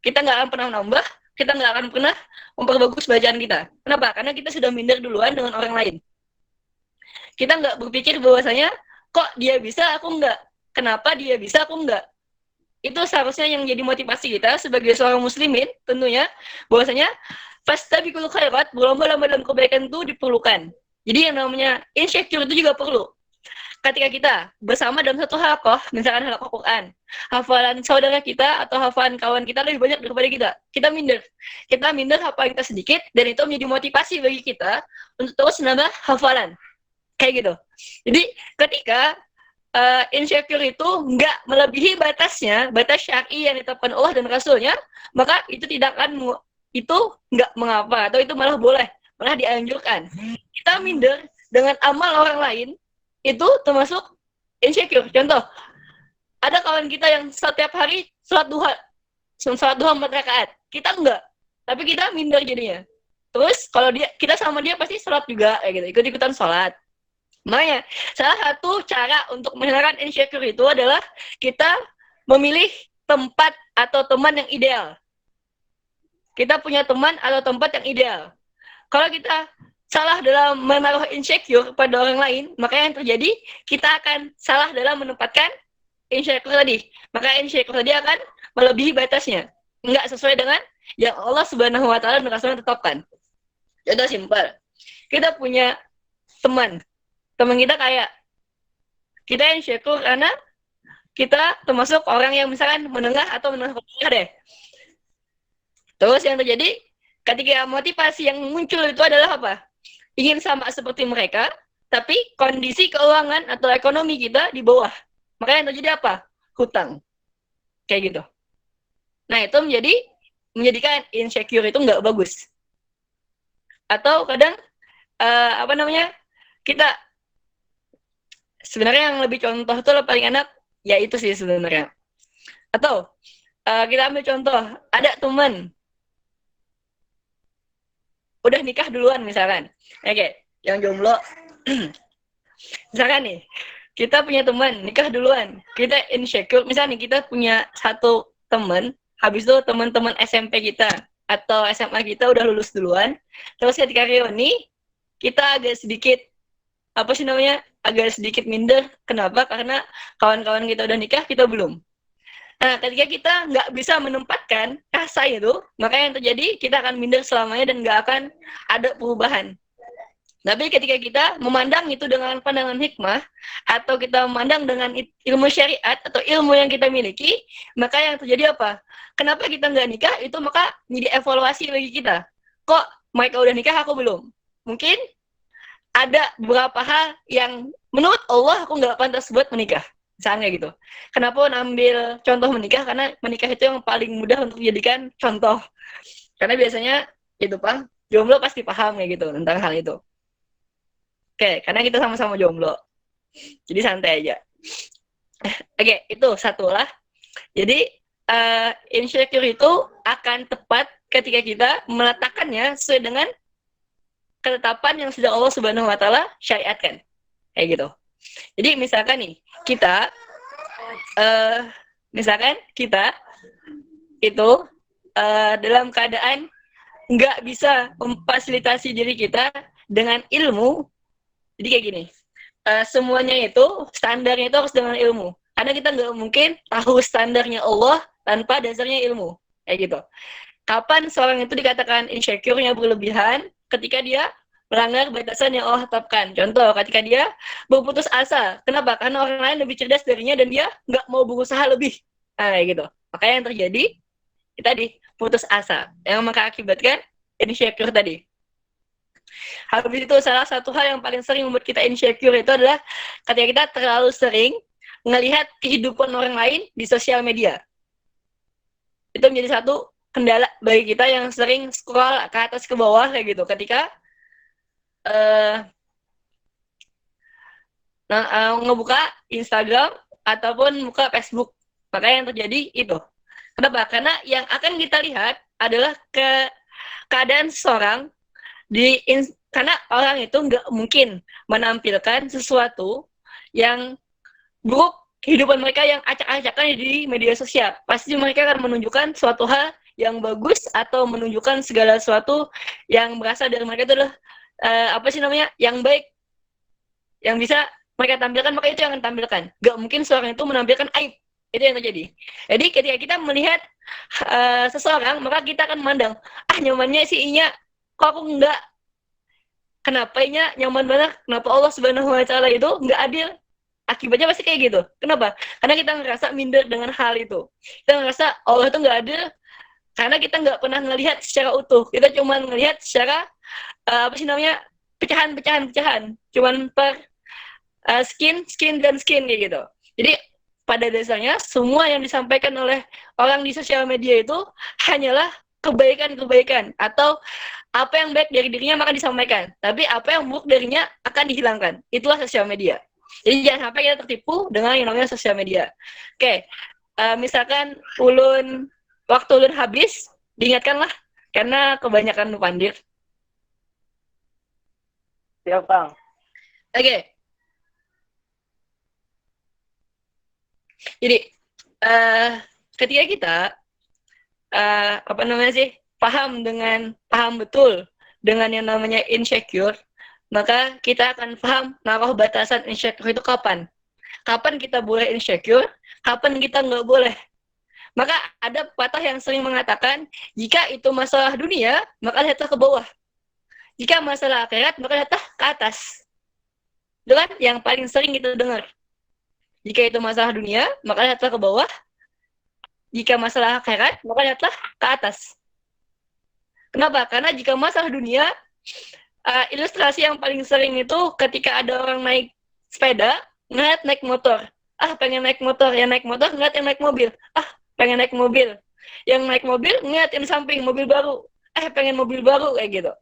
Kita nggak akan pernah nambah, kita nggak akan pernah memperbagus bacaan kita. Kenapa? Karena kita sudah minder duluan dengan orang lain. Kita nggak berpikir bahwasanya kok dia bisa, aku nggak. Kenapa dia bisa, aku nggak. Itu seharusnya yang jadi motivasi kita sebagai seorang muslimin, tentunya bahwasanya fastabiqul khairat, berlomba-lomba dalam kebaikan itu diperlukan. Jadi yang namanya insecure itu juga perlu. Ketika kita bersama dalam satu halaqah, misalkan halaqah Quran, hafalan saudara kita atau hafalan kawan kita lebih banyak daripada kita. Kita minder. Kita minder hafalan kita sedikit, dan itu menjadi motivasi bagi kita untuk terus menambah hafalan. Kayak gitu. Jadi ketika insecure itu nggak melebihi batasnya, batas syar'i yang ditetapkan Allah dan Rasulnya, maka itu tidak akan, itu nggak mengapa, atau itu malah boleh, malah dianjurkan. Kita minder dengan amal orang lain, itu termasuk insecure. Contoh, ada kawan kita yang setiap hari sholat duha 4 rakaat. Kita enggak, tapi kita minder jadinya. Terus kalau kita sama dia pasti sholat juga, kayak gitu, ikut-ikutan sholat. Makanya, salah satu cara untuk menghilangkan insecure itu adalah kita memilih tempat atau teman yang ideal. Kita punya teman atau tempat yang ideal. Kalau kita salah dalam menaruh insecure pada orang lain, maka yang terjadi, kita akan salah dalam menempatkan insecure tadi. Maka insecure tadi akan melebihi batasnya. Enggak sesuai dengan yang Allah Subhanahu wa Ta'ala dan Rasulnya tetapkan. Contoh simpel. Kita punya teman. teman kita kayak kita insecure karena kita termasuk orang yang misalkan menengah atau menengah ke bawah deh. Terus yang terjadi ketika motivasi yang muncul itu adalah apa? Ingin sama seperti mereka, tapi kondisi keuangan atau ekonomi kita di bawah. Makanya yang terjadi apa? Hutang. Kayak gitu. Nah, itu menjadikan insecure itu nggak bagus. Atau kadang kita sebenarnya yang lebih contoh tuh paling enak ya itu sih sebenarnya. Atau kita ambil contoh, ada teman udah nikah duluan misalkan. Oke, yang jomblo misalkan nih, kita punya teman nikah duluan, kita insecure, misalnya nih, kita punya satu teman, habis itu teman-teman SMP kita atau SMA kita udah lulus duluan, terus ketika reuni kita agak sedikit agak sedikit minder. Kenapa? Karena kawan-kawan kita udah nikah, kita belum. Nah, ketika kita nggak bisa menempatkan rasa itu, maka yang terjadi kita akan minder selamanya dan nggak akan ada perubahan. Tapi ketika kita memandang itu dengan pandangan hikmah, atau kita memandang dengan ilmu syariat atau ilmu yang kita miliki, maka yang terjadi apa? Kenapa kita nggak nikah? Itu maka jadi evaluasi bagi kita. Kok mereka udah nikah, aku belum? Mungkin ada beberapa hal yang menurut Allah aku nggak pantas buat menikah. Misalnya gitu. Kenapa ngambil contoh menikah? Karena menikah itu yang paling mudah untuk dijadikan contoh. Karena biasanya itu Pak, jomblo pasti paham kayak gitu tentang hal itu. Oke, karena kita sama-sama jomblo. Jadi santai aja. Oke, itu satu lah. Jadi insecure itu akan tepat ketika kita meletakkannya sesuai dengan ketetapan yang sudah Allah Subhanahu wa taala syariatkan. Kayak gitu. Jadi misalkan nih, kita itu dalam keadaan nggak bisa memfasilitasi diri kita dengan ilmu. Jadi kayak gini, semuanya itu standarnya itu harus dengan ilmu. Karena kita nggak mungkin tahu standarnya Allah tanpa dasarnya ilmu. Kayak gitu. Kapan seorang itu dikatakan insecure-nya berlebihan? Ketika dia melanggar batasan yang Allah tetapkan. Contoh, ketika dia berputus asa. Kenapa? Karena orang lain lebih cerdas darinya dan dia nggak mau berusaha lebih. Nah, kayak gitu. Makanya yang terjadi, kita putus asa. Yang mengakibatkan insecure tadi. Habis itu salah satu hal yang paling sering membuat kita insecure itu adalah ketika kita terlalu sering melihat kehidupan orang lain di sosial media. Itu menjadi satu kendala bagi kita yang sering scroll ke atas ke bawah kayak gitu. Ketika ngebuka Instagram ataupun buka Facebook, maka yang terjadi itu. Kenapa? Karena yang akan kita lihat adalah keadaan seseorang karena orang itu nggak mungkin menampilkan sesuatu yang buruk kehidupan mereka yang acak-acakan di media sosial. Pasti mereka akan menunjukkan suatu hal yang bagus atau menunjukkan segala sesuatu yang berasal dari mereka itu adalah yang baik yang bisa mereka tampilkan, maka itu yang akan tampilkan. Gak mungkin seorang itu menampilkan aib. Itu yang terjadi. Jadi ketika kita melihat seseorang, maka kita akan memandang, nyamannya si Inya, kok aku enggak? Kenapa Inya nyaman banget? Kenapa Allah Subhanahu wa taala itu enggak adil? Akibatnya pasti kayak gitu. Kenapa? Karena kita ngerasa minder dengan hal itu. Kita ngerasa Allah itu enggak adil karena kita nggak pernah ngelihat secara utuh. Kita cuma ngelihat secara pecahan-pecahan. Cuman per skin dan skin kayak gitu. Jadi pada dasarnya semua yang disampaikan oleh orang di sosial media itu hanyalah kebaikan-kebaikan atau apa yang baik dari dirinya maka disampaikan. Tapi apa yang buruk darinya akan dihilangkan. Itulah sosial media. Jadi jangan sampai kita tertipu dengan yang namanya sosial media. Oke, misalkan waktu ulun habis, diingatkanlah karena kebanyakan pandir. Siap, Kang. Oke. Jadi ketika kita paham betul dengan yang namanya insecure, maka kita akan paham naruh batasan insecure itu kapan kita boleh insecure, kapan kita nggak boleh. Maka ada pepatah yang sering mengatakan, jika itu masalah dunia, maka lihatlah ke bawah. Jika masalah akhirat, maka lihatlah ke atas. Itu kan yang paling sering kita dengar. Jika itu masalah dunia, maka lihatlah ke bawah. Jika masalah akhirat, maka lihatlah ke atas. Kenapa? Karena jika masalah dunia, ilustrasi yang paling sering itu ketika ada orang naik sepeda, ngeliat naik motor. Pengen naik motor. Yang naik motor ngeliat yang naik mobil. Pengen naik mobil. Yang naik mobil ngeliat yang samping mobil baru. Pengen mobil baru, kayak gitu.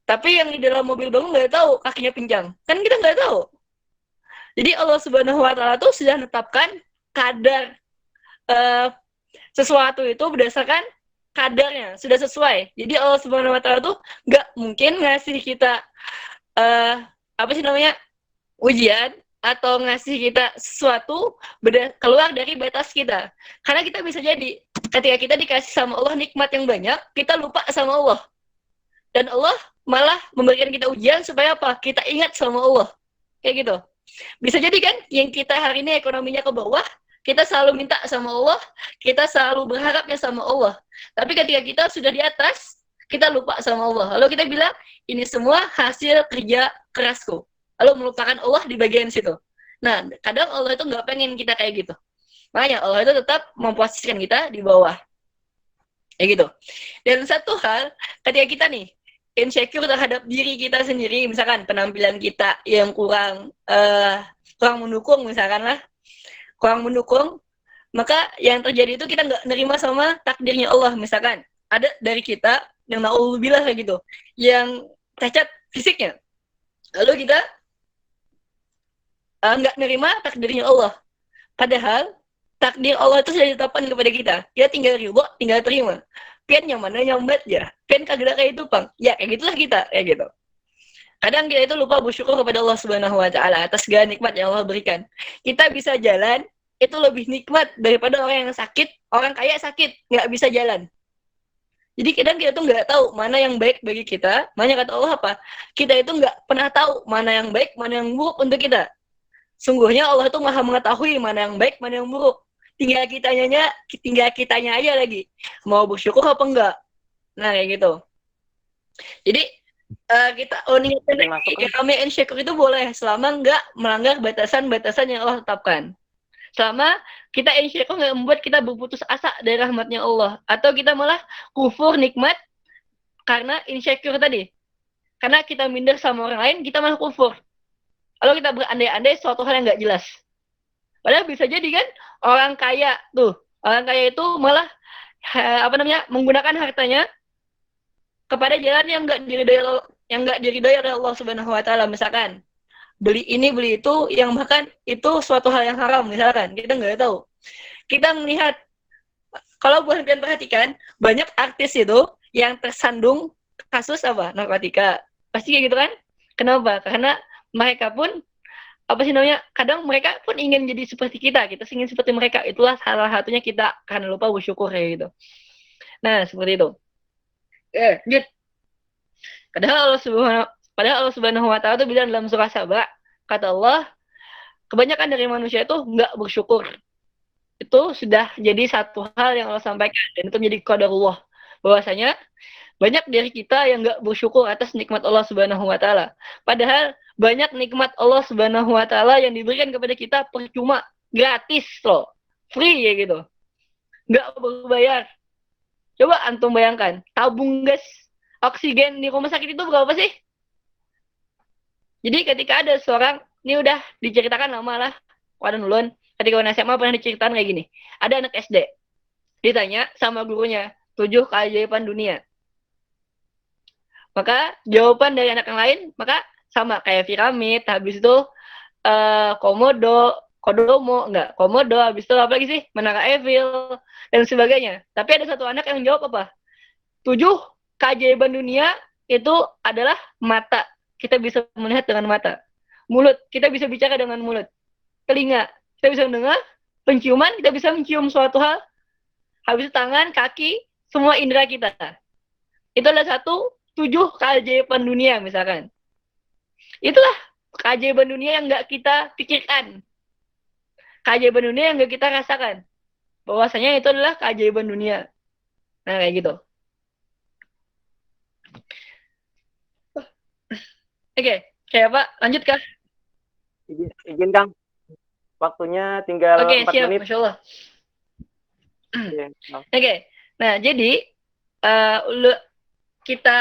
Tapi yang di dalam mobil baru nggak tahu kakinya pincang. Kan kita nggak tahu. Jadi Allah Subhanahu Wa Taala tuh sudah menetapkan kadar sesuatu itu berdasarkan kadarnya, sudah sesuai. Jadi Allah Subhanahu Wa Taala tuh nggak mungkin ngasih kita ujian atau ngasih kita sesuatu keluar dari batas kita. Karena kita bisa jadi ketika kita dikasih sama Allah nikmat yang banyak, kita lupa sama Allah. Dan Allah malah memberikan kita ujian supaya apa? Kita ingat sama Allah. Kayak gitu. Bisa jadi kan yang kita hari ini ekonominya ke bawah, kita selalu minta sama Allah, kita selalu berharapnya sama Allah. Tapi ketika kita sudah di atas, kita lupa sama Allah. Lalu kita bilang, ini semua hasil kerja kerasku. Lalu melupakan Allah di bagian situ. Nah, kadang Allah itu nggak pengen kita kayak gitu. Makanya Allah itu tetap memposisikan kita di bawah. Kayak gitu. Dan satu hal, ketika kita nih, insecure terhadap diri kita sendiri, misalkan penampilan kita yang kurang mendukung, misalkan lah, kurang mendukung, maka yang terjadi itu kita nggak nerima sama takdirnya Allah. Misalkan ada dari kita yang na'udzubillah kayak gitu, yang cacat fisiknya, lalu kita nggak nerima takdirnya Allah. Padahal takdir Allah itu sudah ditetapkan kepada kita. Kita tinggal ridho, tinggal terima. Pian yang mana nyambat ya, pian kagak kayak itu pang. Ya kayak gitulah kita, kayak gitu. Kadang kita itu lupa bersyukur kepada Allah Subhanahu Wa Taala atas segala nikmat yang Allah berikan. Kita bisa jalan itu lebih nikmat daripada orang yang sakit, orang kaya sakit nggak bisa jalan. Jadi kadang kita tuh nggak tahu mana yang baik bagi kita. Makanya kata Allah apa? Kita itu nggak pernah tahu mana yang baik, mana yang buruk untuk kita. Sungguhnya Allah itu maha mengetahui mana yang baik, mana yang buruk. Tinggal kitanya aja lagi. Mau bersyukur apa enggak? Nah, kayak gitu. Jadi, kami insyakur itu boleh selama enggak melanggar batasan-batasan yang Allah tetapkan. Selama kita insyakur enggak membuat kita berputus asa dari rahmatnya Allah. Atau kita malah kufur nikmat karena insyakur tadi. Karena kita minder sama orang lain, kita malah kufur. Lalu kita berandai-andai suatu hal yang nggak jelas. Padahal bisa jadi kan orang kaya itu malah menggunakan hartanya kepada jalan yang nggak diridhoi oleh Allah Subhanahu Wa Taala. Misalkan beli ini beli itu yang bahkan itu suatu hal yang haram, misalkan kita nggak tahu. Kita melihat kalau buat kalian perhatikan banyak artis itu yang tersandung kasus narkotika, pasti kayak gitu kan? Kenapa? Karena mereka pun kadang mereka pun ingin jadi seperti kita ingin seperti mereka. Itulah salah satunya kita karena lupa bersyukur kayak gitu. Nah, seperti itu. Lanjut. Padahal Allah Subhanahu Wa Taala itu bilang dalam surah Saba, kata Allah, kebanyakan dari manusia itu nggak bersyukur. Itu sudah jadi satu hal yang Allah sampaikan dan itu menjadi qadarullah, bahwasanya banyak dari kita yang nggak bersyukur atas nikmat Allah Subhanahu Wa Taala. Padahal banyak nikmat Allah Subhanahu Wa Taala yang diberikan kepada kita percuma, gratis loh, free ya gitu, nggak berbayar. Coba antum bayangkan, tabung gas oksigen di rumah sakit itu berapa sih? Jadi ketika ada seorang, ini udah diceritakan lama lah, wadah nulun, ketika anak SMA pernah diceritakan kayak gini, ada anak SD, ditanya sama gurunya, 7 keajaiban dunia. Maka jawaban dari anak yang lain, maka sama kayak piramid, habis itu komodo, habis itu apa lagi sih? Menara Eiffel, dan sebagainya. Tapi ada satu anak yang jawab apa? 7 keajaiban dunia itu adalah mata. Kita bisa melihat dengan mata. Mulut, kita bisa bicara dengan mulut. Telinga, kita bisa mendengar. Penciuman, kita bisa mencium suatu hal. Habis itu tangan, kaki, semua indera kita. Itu adalah 7 keajaiban dunia misalkan. Itulah keajaiban dunia yang nggak kita pikirkan. Keajaiban dunia yang nggak kita rasakan. Bahwasanya itu adalah keajaiban dunia. Nah, kayak gitu. Oke, kayak apa? Lanjut kah? Izin Kang, waktunya tinggal Oke, 4 siap, menit. Masya Allah. Iya, Kang. Oke, nah jadi kita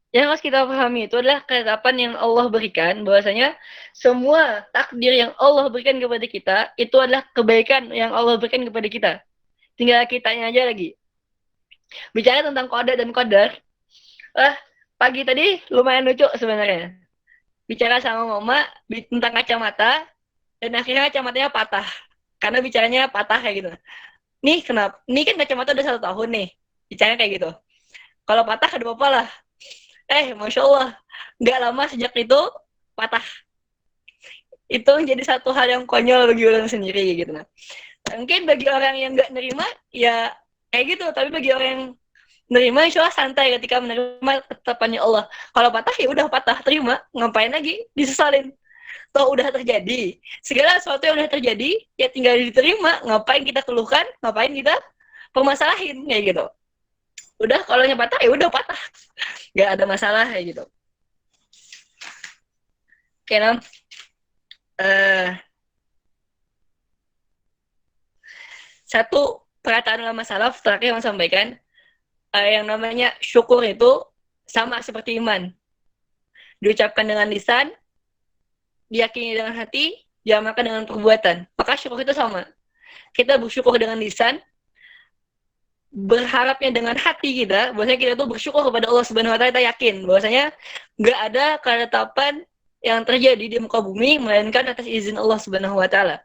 yang harus kita pahami itu adalah ketetapan yang Allah berikan, bahwasanya semua takdir yang Allah berikan kepada kita itu adalah kebaikan yang Allah berikan kepada kita. Tinggal kitanya aja lagi. Bicara tentang qada dan qadar, pagi tadi lumayan lucu sebenarnya. Bicara sama mama tentang kacamata, dan akhirnya kacamatanya patah. Karena bicaranya patah kayak gitu. Nih kenapa? Nih kan kacamata udah 1 tahun nih. Bicaranya kayak gitu. Kalau patah ada apa lah. Masya Allah. Nggak lama sejak itu patah. Itu menjadi satu hal yang konyol bagi orang sendiri gitu. Nah, mungkin bagi orang yang nggak nerima, ya kayak gitu. Tapi bagi orang yang nerima, insya Allah santai ketika menerima ketetapannya Allah. Kalau patah, ya udah patah. Terima. Ngapain lagi? Disesalin. Toh udah terjadi. Segala sesuatu yang udah terjadi, ya tinggal diterima. Ngapain kita keluhkan? Ngapain kita permasalahin? Kayak gitu. Udah, kalau patah, ya udah patah. Nggak ada masalah kayak gitu. Oke, Nam. Satu perkataan ulama salaf terakhir yang sampaikan, yang namanya syukur itu sama seperti iman. Diucapkan dengan lisan, diyakini dengan hati, diamalkan dengan perbuatan. Maka syukur itu sama. Kita bersyukur dengan lisan, berharapnya dengan hati kita, bahwasanya kita tuh bersyukur kepada Allah Subhanahu wa taala, kita yakin bahwasanya nggak ada ketetapan yang terjadi di muka bumi melainkan atas izin Allah Subhanahu wa taala.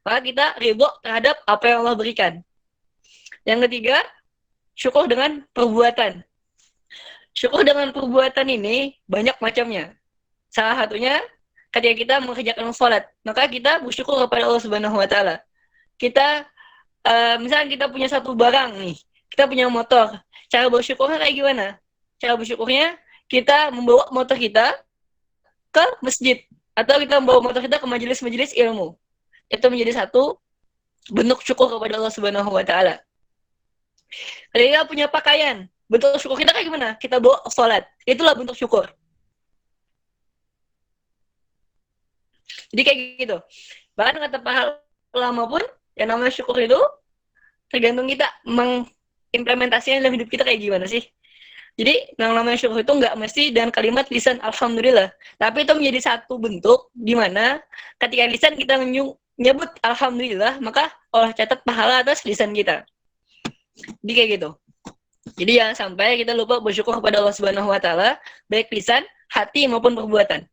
Maka kita ridho terhadap apa yang Allah berikan. Yang ketiga, syukur dengan perbuatan. Syukur dengan perbuatan ini banyak macamnya. Salah satunya ketika kita mengerjakan sholat, maka kita bersyukur kepada Allah Subhanahu wa taala. Kita misalnya kita punya satu barang nih, kita punya motor. Cara bersyukurnya kayak gimana? Cara bersyukurnya kita membawa motor kita ke masjid atau kita membawa motor kita ke majelis-majelis ilmu. Itu menjadi satu bentuk syukur kepada Allah Subhanahu wa taala. Ketika kita punya pakaian, bentuk syukur kita kayak gimana? Kita bawa sholat. Itulah bentuk syukur. Jadi kayak gitu. Bahkan kata para ulama pun, yang namanya syukur itu tergantung kita mengimplementasikan dalam hidup kita kayak gimana sih. Jadi yang namanya syukur itu nggak mesti dengan kalimat lisan alhamdulillah, tapi itu menjadi satu bentuk di mana ketika lisan kita menyebut alhamdulillah, maka Allah catat pahala atas lisan kita. Jadi kayak gitu. Jadi jangan sampai kita lupa bersyukur kepada Allah Subhanahu wa taala, baik lisan, hati maupun perbuatan.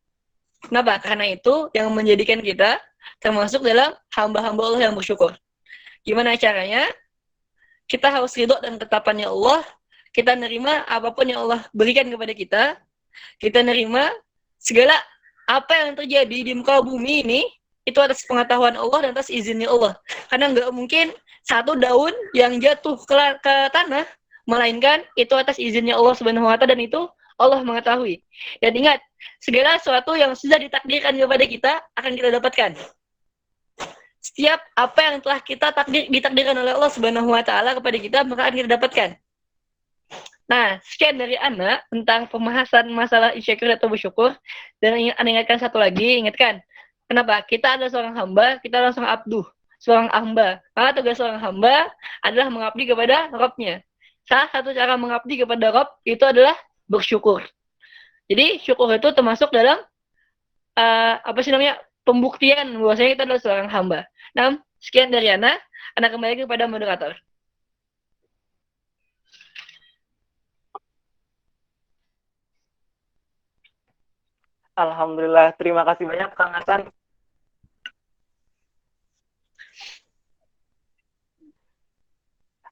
Kenapa? Karena itu yang menjadikan kita termasuk dalam hamba-hamba Allah yang bersyukur. Gimana caranya? Kita harus ridho dan ketetapannya Allah. Kita nerima apapun yang Allah berikan kepada kita. Kita nerima segala apa yang terjadi di muka bumi ini, itu atas pengetahuan Allah dan atas izinnya Allah. Karena nggak mungkin satu daun yang jatuh ke tanah, melainkan itu atas izinnya Allah Subhanahu wa taala, dan itu Allah mengetahui. Dan ingat, segala sesuatu yang sudah ditakdirkan kepada kita akan kita dapatkan. Setiap apa yang telah kita ditakdirkan oleh Allah Subhanahu wa taala kepada kita, maka akan kita dapatkan. Nah, sekian dari Ana tentang pembahasan masalah insecure atau bersyukur. Dan ingatkan satu lagi, ingatkan, kenapa? Kita adalah seorang hamba, kita adalah seorang abduh, seorang hamba. Maka tugas seorang hamba adalah mengabdi kepada Rabb-nya. Salah satu cara mengabdi kepada Rabb itu adalah bersyukur. Jadi syukur itu termasuk dalam pembuktian bahwasanya kita adalah seorang hamba. Nah, sekian dari Ana kembali kepada moderator. Alhamdulillah, terima kasih banyak Kang Hasan.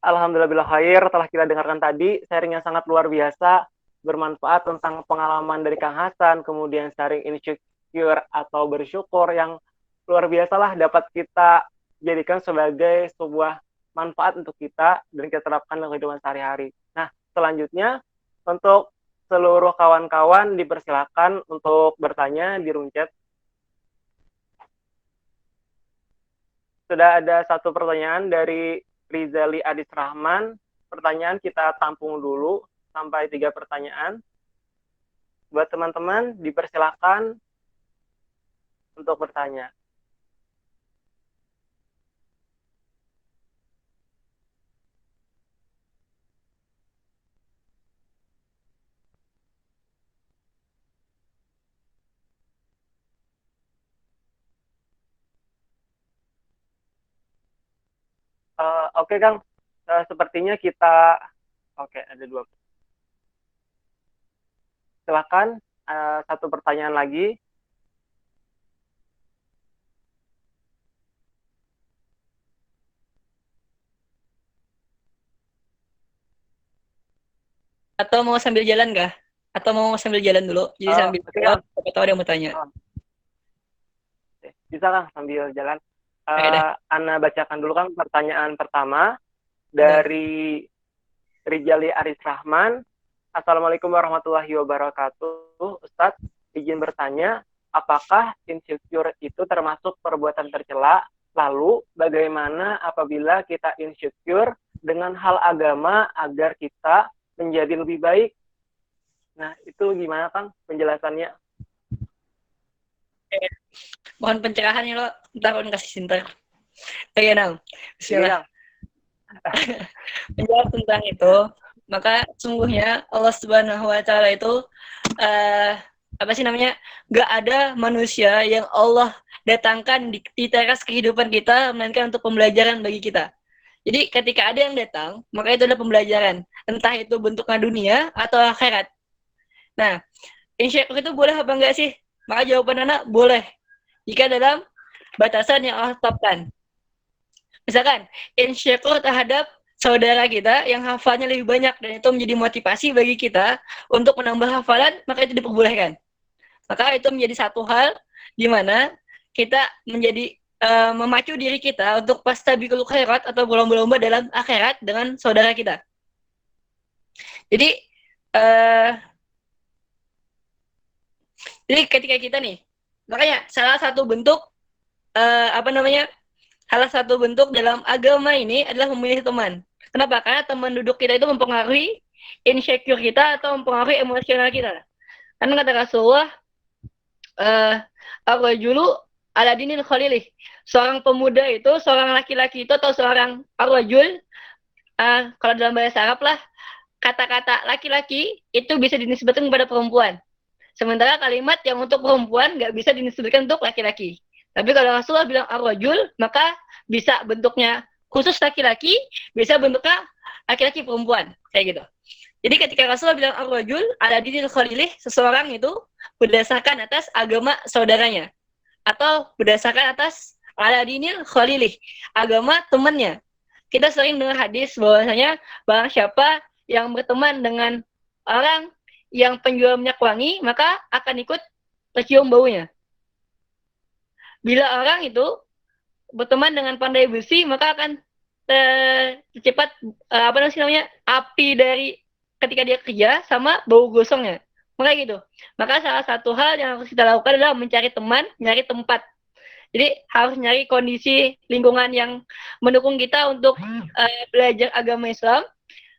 Alhamdulillah bila khair, telah kita dengarkan tadi sharing yang sangat luar biasa, bermanfaat tentang pengalaman dari Kang Hasan, kemudian sharing insecure atau bersyukur yang luar biasa lah dapat kita jadikan sebagai sebuah manfaat untuk kita dan kita terapkan dalam kehidupan sehari-hari. Nah, selanjutnya untuk seluruh kawan-kawan dipersilakan untuk bertanya di room chat. Sudah ada satu pertanyaan dari Rizali Adis Rahman. Pertanyaan kita tampung dulu sampai 3 pertanyaan. Buat teman-teman dipersilakan untuk bertanya. Oke, Kang. Sepertinya kita oke, ada dua. Silakan satu pertanyaan lagi. Atau mau sambil jalan nggak? Atau mau sambil jalan dulu? Jadi sambil Oke, jawab, Kang. siapa tahu ada yang mau tanya. Bisa, Kang, sambil jalan. Oke deh. Ana bacakan dulu, Kang, pertanyaan pertama dari Rijali Aris Rahman. Assalamualaikum warahmatullahi wabarakatuh. Ustadz, izin bertanya, apakah insecure itu termasuk perbuatan tercela? Lalu, bagaimana apabila kita insecure dengan hal agama agar kita menjadi lebih baik? Nah, itu gimana, Kang, penjelasannya? Mohon pencerahannya lo, ntar lo kasih sinter. Oke, Nam. Bismillah. Menjawab tentang itu, maka sungguhnya Allah Subhanahu wa Ta'ala itu apa sih namanya? Gak ada manusia yang Allah datangkan di teras kehidupan kita melainkan untuk pembelajaran bagi kita. Jadi ketika ada yang datang, maka itu adalah pembelajaran, entah itu bentuknya dunia atau akhirat. Nah, insecure itu boleh apa enggak sih? Maka jawaban anak boleh, jika dalam batasan yang Allah tetapkan. Misalkan insecure terhadap saudara kita yang hafalnya lebih banyak dan itu menjadi motivasi bagi kita untuk menambah hafalan, maka itu diperbolehkan. Maka itu menjadi satu hal di mana kita menjadi memacu diri kita untuk fastabiqul khairat atau berlomba-lomba dalam akhirat dengan saudara kita. Jadi ketika kita nih, makanya salah satu bentuk salah satu bentuk dalam agama ini adalah memilih teman. Kenapa? Karena teman duduk kita itu mempengaruhi insecure kita atau mempengaruhi emosional kita. Karena kata Rasulullah, ar-rajulu ala dinil khalilih. Seorang pemuda itu, seorang laki-laki itu atau seorang ar-rajul, kalau dalam bahasa Arab lah, kata-kata laki-laki itu bisa dinisbatkan kepada perempuan. Sementara kalimat yang untuk perempuan nggak bisa dinisbatkan untuk laki-laki. Tapi kalau Rasulullah bilang ar-rajul, maka bisa bentuknya khusus laki-laki, bisa bentuknya laki-laki perempuan, kayak gitu. Jadi ketika Rasulullah bilang ar-rajul ala dinil khalilih, seseorang itu berdasarkan atas agama saudaranya atau berdasarkan atas ala dinil khalilih, agama temannya. Kita sering dengar hadis bahwasanya barang siapa yang berteman dengan orang yang penjual minyak wangi, maka akan ikut tercium baunya. Bila orang itu berteman dengan pandai besi, maka akan tercepat api dari ketika dia kerja sama bau gosongnya. Maka gitu. Maka salah satu hal yang harus kita lakukan adalah mencari teman, nyari tempat. Jadi harus nyari kondisi lingkungan yang mendukung kita untuk belajar agama Islam.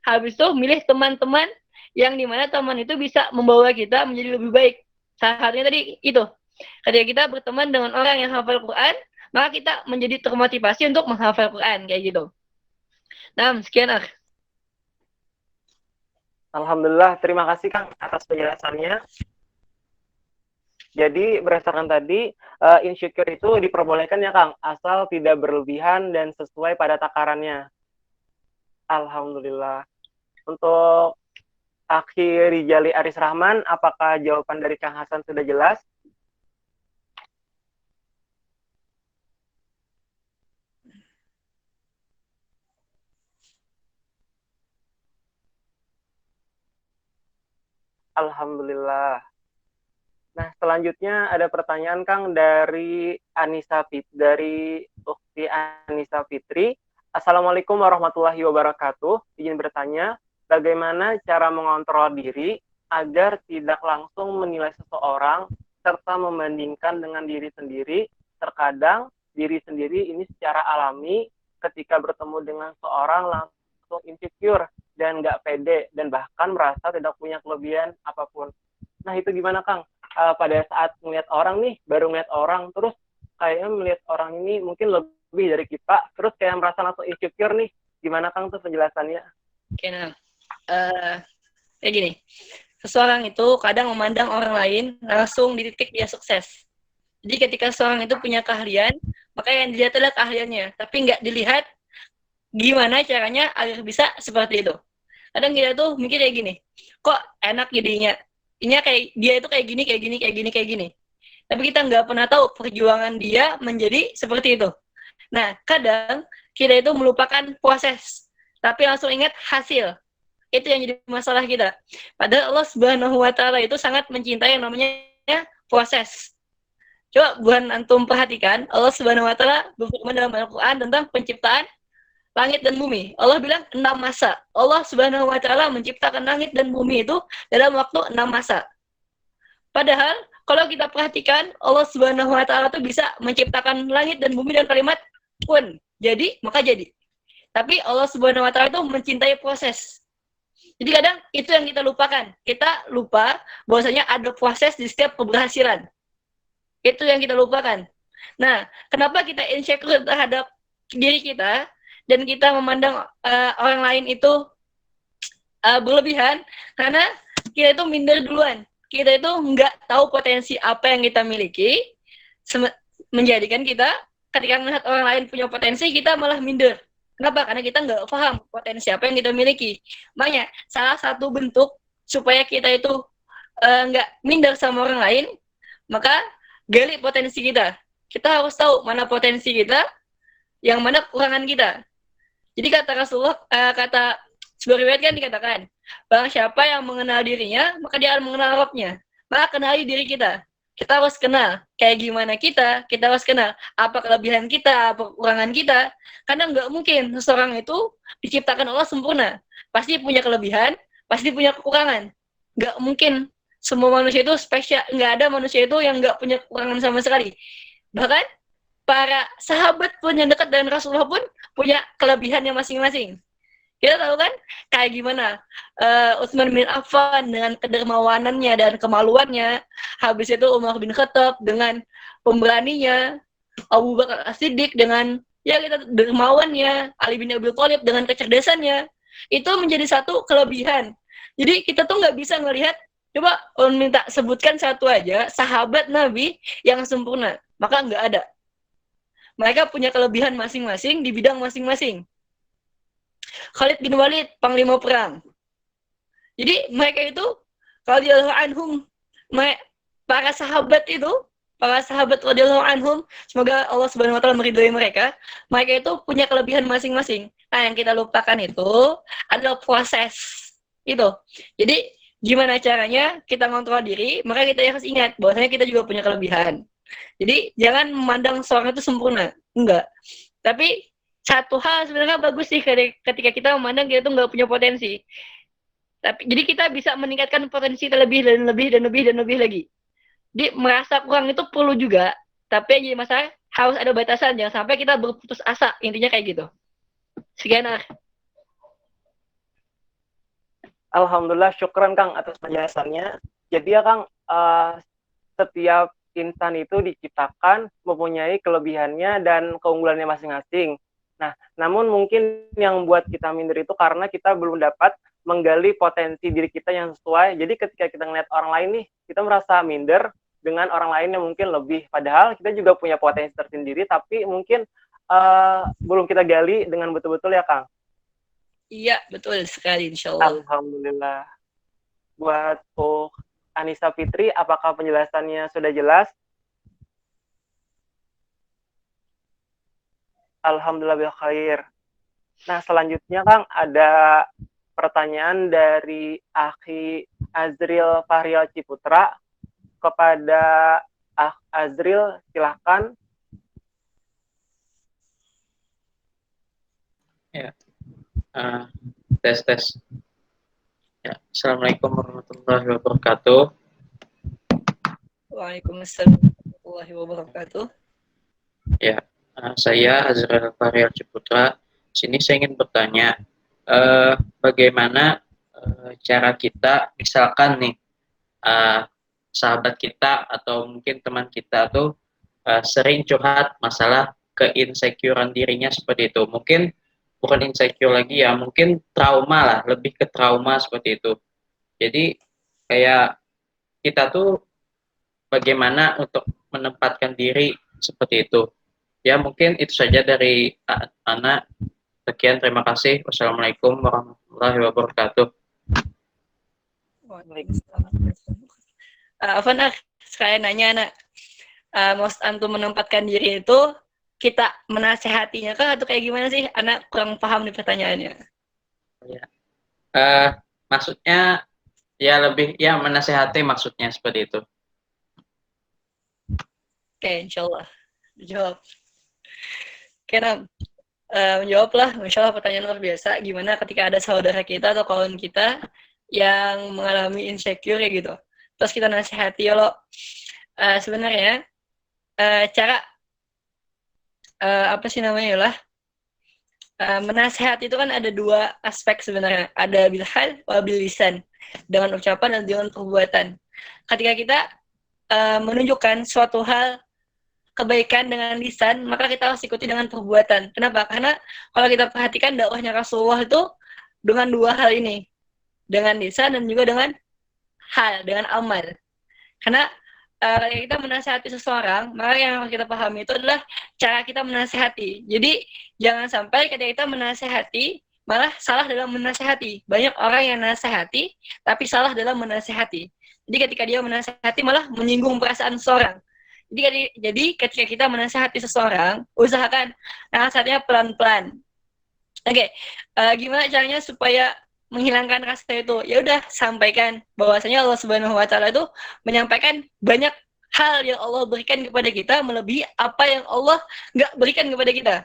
Habis itu milih teman-teman yang dimana teman itu bisa membawa kita menjadi lebih baik. Salah satunya tadi itu. Ketika kita berteman dengan orang yang hafal Quran, maka kita menjadi termotivasi untuk menghafal Quran, kayak gitu. Nah, sekian, Akh. Alhamdulillah, terima kasih, Kang, atas penjelasannya. Jadi berdasarkan tadi, insecure itu diperbolehkan ya, Kang, asal tidak berlebihan dan sesuai pada takarannya. Alhamdulillah. Untuk Akhi Rijali Aris Rahman, apakah jawaban dari Kang Hasan sudah jelas? Alhamdulillah. Nah, selanjutnya ada pertanyaan, Kang, dari Ukti Anissa Fitri. Assalamualaikum warahmatullahi wabarakatuh. Izin bertanya, bagaimana cara mengontrol diri agar tidak langsung menilai seseorang serta membandingkan dengan diri sendiri? Terkadang diri sendiri ini secara alami ketika bertemu dengan seorang langsung insecure dan nggak pede dan bahkan merasa tidak punya kelebihan apapun. Nah, itu gimana, Kang? pada saat melihat orang nih, baru melihat orang, terus kayaknya melihat orang ini mungkin lebih dari kita, terus kayak merasa langsung insecure nih. Gimana Kang tuh penjelasannya? Oke, nah, kayak gini. Seseorang itu kadang memandang orang lain langsung di titik dia sukses. Jadi ketika seseorang itu punya keahlian, maka yang dilihat adalah keahliannya, tapi nggak dilihat gimana caranya agar bisa seperti itu. Kadang kita tuh mikir kayak gini, kok enak jadinya, ini kayak dia itu kayak gini, kayak gini, kayak gini, kayak gini. Tapi kita nggak pernah tahu perjuangan dia menjadi seperti itu. Nah, kadang kita itu melupakan proses, tapi langsung ingat hasil. Itu yang jadi masalah kita. Padahal Allah Subhanahu wa Ta'ala itu sangat mencintai yang namanya proses. Coba buat antum perhatikan, Allah Subhanahu wa Ta'ala berfirman dalam Al-Qur'an tentang penciptaan langit dan bumi. Allah bilang 6 masa. Allah Subhanahu wa Ta'ala menciptakan langit dan bumi itu dalam waktu 6 masa. Padahal kalau kita perhatikan, Allah Subhanahu wa Ta'ala itu bisa menciptakan langit dan bumi dengan kalimat kun. Jadi, maka jadi. Tapi Allah Subhanahu wa Ta'ala itu mencintai proses. Jadi kadang itu yang kita lupakan. Kita lupa bahwasanya ada proses di setiap keberhasilan. Itu yang kita lupakan. Nah, kenapa kita insecure terhadap diri kita dan kita memandang orang lain itu berlebihan? Karena kita itu minder duluan. Kita itu nggak tahu potensi apa yang kita miliki, menjadikan kita ketika melihat orang lain punya potensi, kita malah minder. Kenapa? Karena kita nggak paham potensi apa yang kita miliki. Makanya salah satu bentuk supaya kita itu nggak minder sama orang lain, maka gali potensi kita. Kita harus tahu mana potensi kita, yang mana kekurangan kita. Jadi kata Rasulullah, kata sebuah riwayat kan dikatakan, barang siapa yang mengenal dirinya, maka dia akan mengenal Rabb-nya. Maka kenali diri kita. Kita harus kenal kayak gimana kita harus kenal apa kelebihan kita, apa kekurangan kita. Karena nggak mungkin seseorang itu diciptakan Allah sempurna. Pasti punya kelebihan, pasti punya kekurangan. Nggak mungkin semua manusia itu spesial, nggak ada manusia itu yang nggak punya kekurangan sama sekali. Bahkan para sahabat pun yang dekat dengan Rasulullah pun punya kelebihannya masing-masing. Kita tahu kan kayak gimana Utsman bin Affan dengan kedermawanannya dan kemaluannya. Habis itu Umar bin Khattab dengan pemberaninya, Abu Bakar As-Siddiq dengan kita dermawannya, Ali bin Abi Thalib dengan kecerdasannya. Itu menjadi satu kelebihan. Jadi kita tuh nggak bisa ngelihat, coba minta sebutkan satu aja sahabat Nabi yang sempurna. Maka nggak ada. Mereka punya kelebihan masing-masing di bidang masing-masing. Khalid bin Walid, panglima perang. Jadi mereka itu, radhiyallahu anhum, para sahabat radhiyallahu anhum, semoga Allah Subhanahu wa Ta'ala meridhoi mereka itu punya kelebihan masing-masing. Nah, yang kita lupakan itu adalah proses itu. Jadi gimana caranya kita ngontrol diri, maka kita harus ingat bahwasanya kita juga punya kelebihan. Jadi jangan memandang seorang itu sempurna, enggak. Tapi satu hal sebenarnya bagus sih ketika kita memandang kita tuh nggak punya potensi. Tapi jadi kita bisa meningkatkan potensi terlebih dan lebih lagi. Jadi merasa kurang itu perlu juga, tapi yang jadi masalah harus ada batasan, jangan sampai kita berputus asa. Intinya kayak gitu. Sekian. Alhamdulillah, syukran Kang atas penjelasannya. Jadi ya Kang, setiap insan itu diciptakan mempunyai kelebihannya dan keunggulannya masing-masing. Nah, namun mungkin yang buat kita minder itu karena kita belum dapat menggali potensi diri kita yang sesuai. Jadi ketika kita ngeliat orang lain nih, kita merasa minder dengan orang lain yang mungkin lebih. Padahal kita juga punya potensi tersendiri, tapi mungkin belum kita gali dengan betul-betul ya Kang. Iya, betul sekali, insya Allah. Alhamdulillah. Buat Anissa Fitri, apakah penjelasannya sudah jelas? Alhamdulillah bil khair. Nah, selanjutnya Kang ada pertanyaan dari Akhi Azril Fahrial Ciputra kepada Azril, silahkan. Ya, tes. Ya, Assalamualaikum warahmatullahi wabarakatuh. Waalaikumsalam warahmatullahi wabarakatuh. Ya, saya Azril Fahrial Ciputra. Sini saya ingin bertanya, bagaimana cara kita, misalkan nih, sahabat kita atau mungkin teman kita tuh sering curhat masalah keinsecurean dirinya seperti itu. Mungkin bukan insecure lagi ya, mungkin trauma lah, lebih ke trauma seperti itu. Jadi kayak kita tuh bagaimana untuk menempatkan diri seperti itu. Ya mungkin itu saja dari Ana. Sekian, terima kasih. Wassalamualaikum warahmatullahi wabarakatuh. Afan, sekalian nanya, Nak. Maksud antum menempatkan diri itu kita menasehatinya kah atau kayak gimana sih? Anak kurang paham nih pertanyaannya. Ya. Maksudnya ya lebih ya menasehati maksudnya seperti itu. Oke, insyaallah dijawab. Oke, Nam. Menjawablah, Masya Allah, pertanyaan luar biasa. Gimana ketika ada saudara kita atau kawan kita yang mengalami insecure kayak gitu. Terus kita nasihati, ya lo. Sebenarnya cara apa sih namanya lah? Menasihati itu kan ada dua aspek sebenarnya. Ada bilhal wa bilisan, dengan ucapan dan dengan perbuatan. Ketika kita menunjukkan suatu hal kebaikan dengan lisan, maka kita harus ikuti dengan perbuatan. Kenapa? Karena kalau kita perhatikan dakwahnya Rasulullah itu dengan dua hal ini, dengan lisan dan juga dengan hal, dengan amal. Karena kita menasihati seseorang, maka yang harus kita pahami itu adalah cara kita menasihati. Jadi jangan sampai ketika kita menasihati malah salah dalam menasihati. Banyak orang yang nasihati tapi salah dalam menasihati. Jadi ketika dia menasihati malah menyinggung perasaan seseorang. Jadi ketika kita menasihati seseorang, usahakan nasihatnya pelan-pelan. Oke, gimana caranya supaya menghilangkan rasa itu? Ya udah, sampaikan bahwasanya Allah Subhanahu wa taala itu menyampaikan banyak hal yang Allah berikan kepada kita melebihi apa yang Allah nggak berikan kepada kita.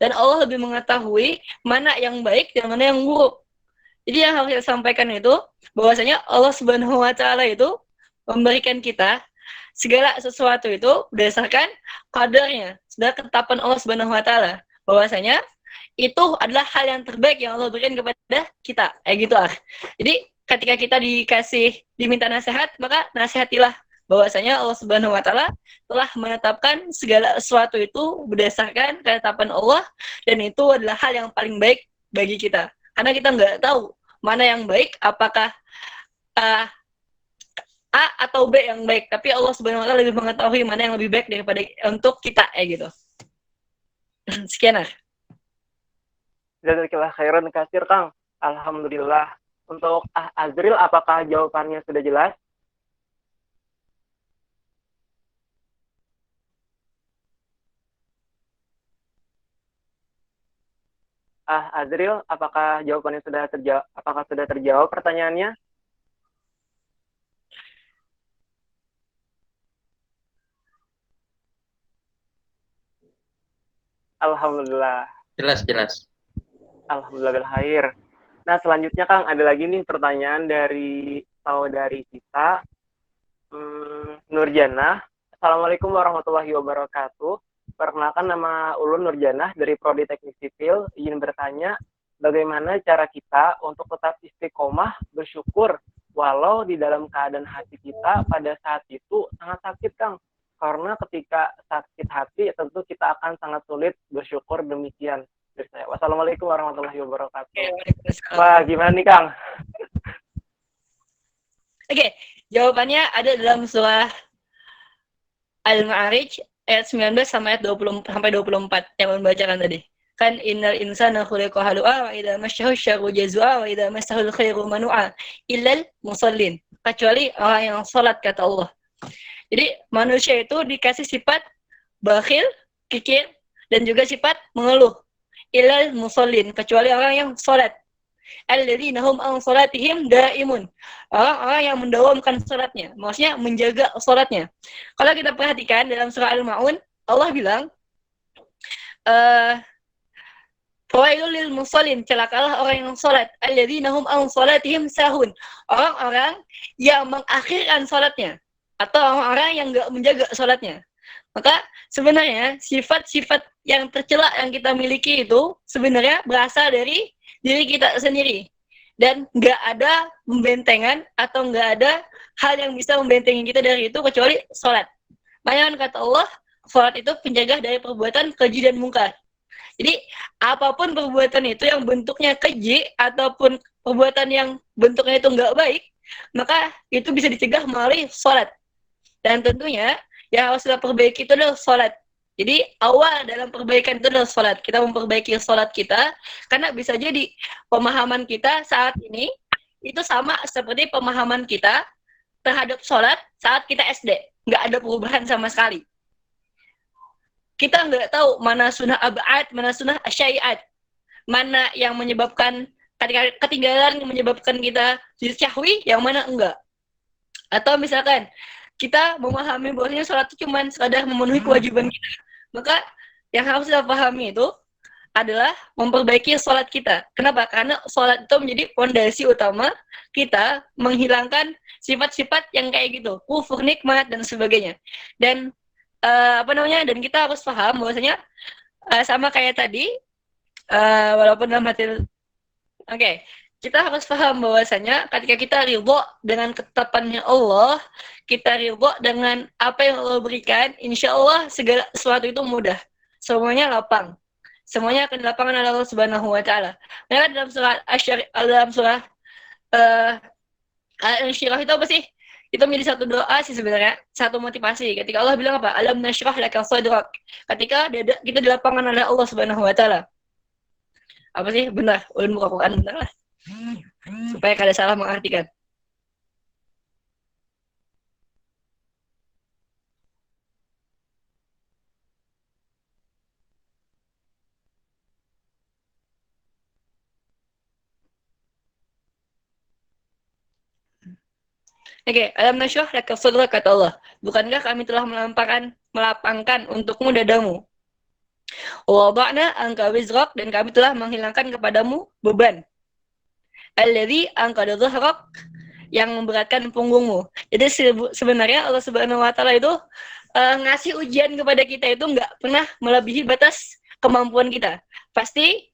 Dan Allah lebih mengetahui mana yang baik dan mana yang buruk. Jadi yang harus kita sampaikan itu bahwasanya Allah Subhanahu wa taala itu memberikan kita segala sesuatu itu berdasarkan qadarnya, sudah ketetapan Allah Subhanahu wa taala. Bahwasanya itu adalah hal yang terbaik yang Allah berikan kepada kita. Gitu ah. Jadi ketika kita diminta nasihat, maka nasihatilah bahwasanya Allah Subhanahu wa taala telah menetapkan segala sesuatu itu berdasarkan ketetapan Allah, dan itu adalah hal yang paling baik bagi kita. Karena kita nggak tahu mana yang baik, apakah A atau B yang baik, tapi Allah Subhanahu wa taala lebih mengetahui mana yang lebih baik daripada untuk kita gitu. Sekian ah. Jazakallah khairan kasir, Kang. Alhamdulillah. Untuk Azril, apakah jawabannya sudah jelas? Azril, apakah jawabannya sudah terjawab? Apakah sudah terjawab pertanyaannya? Alhamdulillah. Jelas. Alhamdulillah khair. Nah, selanjutnya Kang, ada lagi nih pertanyaan dari saudari kita, Nurjana. Assalamualaikum warahmatullahi wabarakatuh. Perkenalkan, nama Ulun Nurjana dari Prodi Teknik Sipil. Izin bertanya, bagaimana cara kita untuk tetap istiqomah bersyukur walau di dalam keadaan hati kita pada saat itu sangat sakit, Kang? Karena ketika sakit hati tentu kita akan sangat sulit bersyukur. Demikian dari saya. Wassalamualaikum warahmatullahi wabarakatuh. Wah, gimana nih, Kang? Oke, jawabannya ada dalam surah Al-Ma'arij ayat 19 sampai ayat 20 sampai 24 yang membacakan tadi. Kan innal insana khuliqa halu'a wa idza massahu syarru jazua wa idza massahu khairu manu'a illal musallin. Kecuali orang yang salat, kata Allah. Jadi manusia itu dikasih sifat bakhil, kikir, dan juga sifat mengeluh. Illal musallin, kecuali orang yang salat. Alladzina hum an salatihim daimun. Orang-orang yang mendawamkan salatnya, maksudnya menjaga salatnya. Kalau kita perhatikan dalam surah Al-Maun, Allah bilang fawailul lil musallin, celakalah orang yang salat. Alladzina hum an salatihim sahun. Orang-orang yang mengakhirkan salatnya, atau orang-orang yang enggak menjaga salatnya. Maka sebenarnya sifat-sifat yang tercela yang kita miliki itu sebenarnya berasal dari diri kita sendiri. dan nggak ada pembentengan atau nggak ada hal yang bisa membentengi kita dari itu kecuali sholat. Makanya kata Allah, sholat itu penjaga dari perbuatan keji dan mungkar. Jadi apapun perbuatan itu yang bentuknya keji ataupun perbuatan yang bentuknya itu nggak baik, maka itu bisa dicegah melalui sholat. Dan tentunya yang harus kita perbaiki itu adalah sholat. Jadi awal dalam perbaikan itu adalah sholat. Kita memperbaiki sholat kita, karena bisa jadi pemahaman kita saat ini itu sama seperti pemahaman kita terhadap sholat saat kita SD. Nggak ada perubahan sama sekali. Kita nggak tahu mana sunnah ab'ad, mana sunnah syai'at. Mana yang menyebabkan ketinggalan yang menyebabkan kita sujud syahwi, yang mana enggak. Atau misalkan kita memahami bahwasanya sholat itu cuma sekadar memenuhi kewajiban kita. Maka yang harus kita pahami itu adalah memperbaiki sholat kita. Kenapa? Karena sholat itu menjadi fondasi utama kita menghilangkan sifat-sifat yang kayak gitu, kufur, nikmat, dan sebagainya. Dan dan kita harus paham bahwasanya sama kayak tadi, walaupun dalam hati, kita harus paham bahwasanya ketika kita ridho dengan ketetapannya Allah, kita ridho dengan apa yang Allah berikan, insya Allah segala sesuatu itu mudah, semuanya lapang, semuanya akan dilapangkan oleh Allah Subhanahu Wa Taala. Maka dalam surah Al-Insyirah itu apa sih? Itu menjadi satu doa sih sebenarnya, satu motivasi. Ketika Allah bilang apa? Alam nashrah laka sadrak. Ketika kita di lapangan oleh Allah Subhanahu Wa Taala. Apa sih? Benar. Ulun buka Quran benar lah. Supaya kada salah mengartikan. Alam nashrah laka sadrak, kata Allah. Bukankah kami telah melapangkan untukmu dadamu? Wa wada'na anka wizrak, dan kami telah menghilangkan kepadamu beban. Alladzi anqadha dhahrak, yang memberatkan punggungmu. Jadi sebenarnya Allah Subhanahu Wa Taala itu ngasih ujian kepada kita itu nggak pernah melebihi batas kemampuan kita. Pasti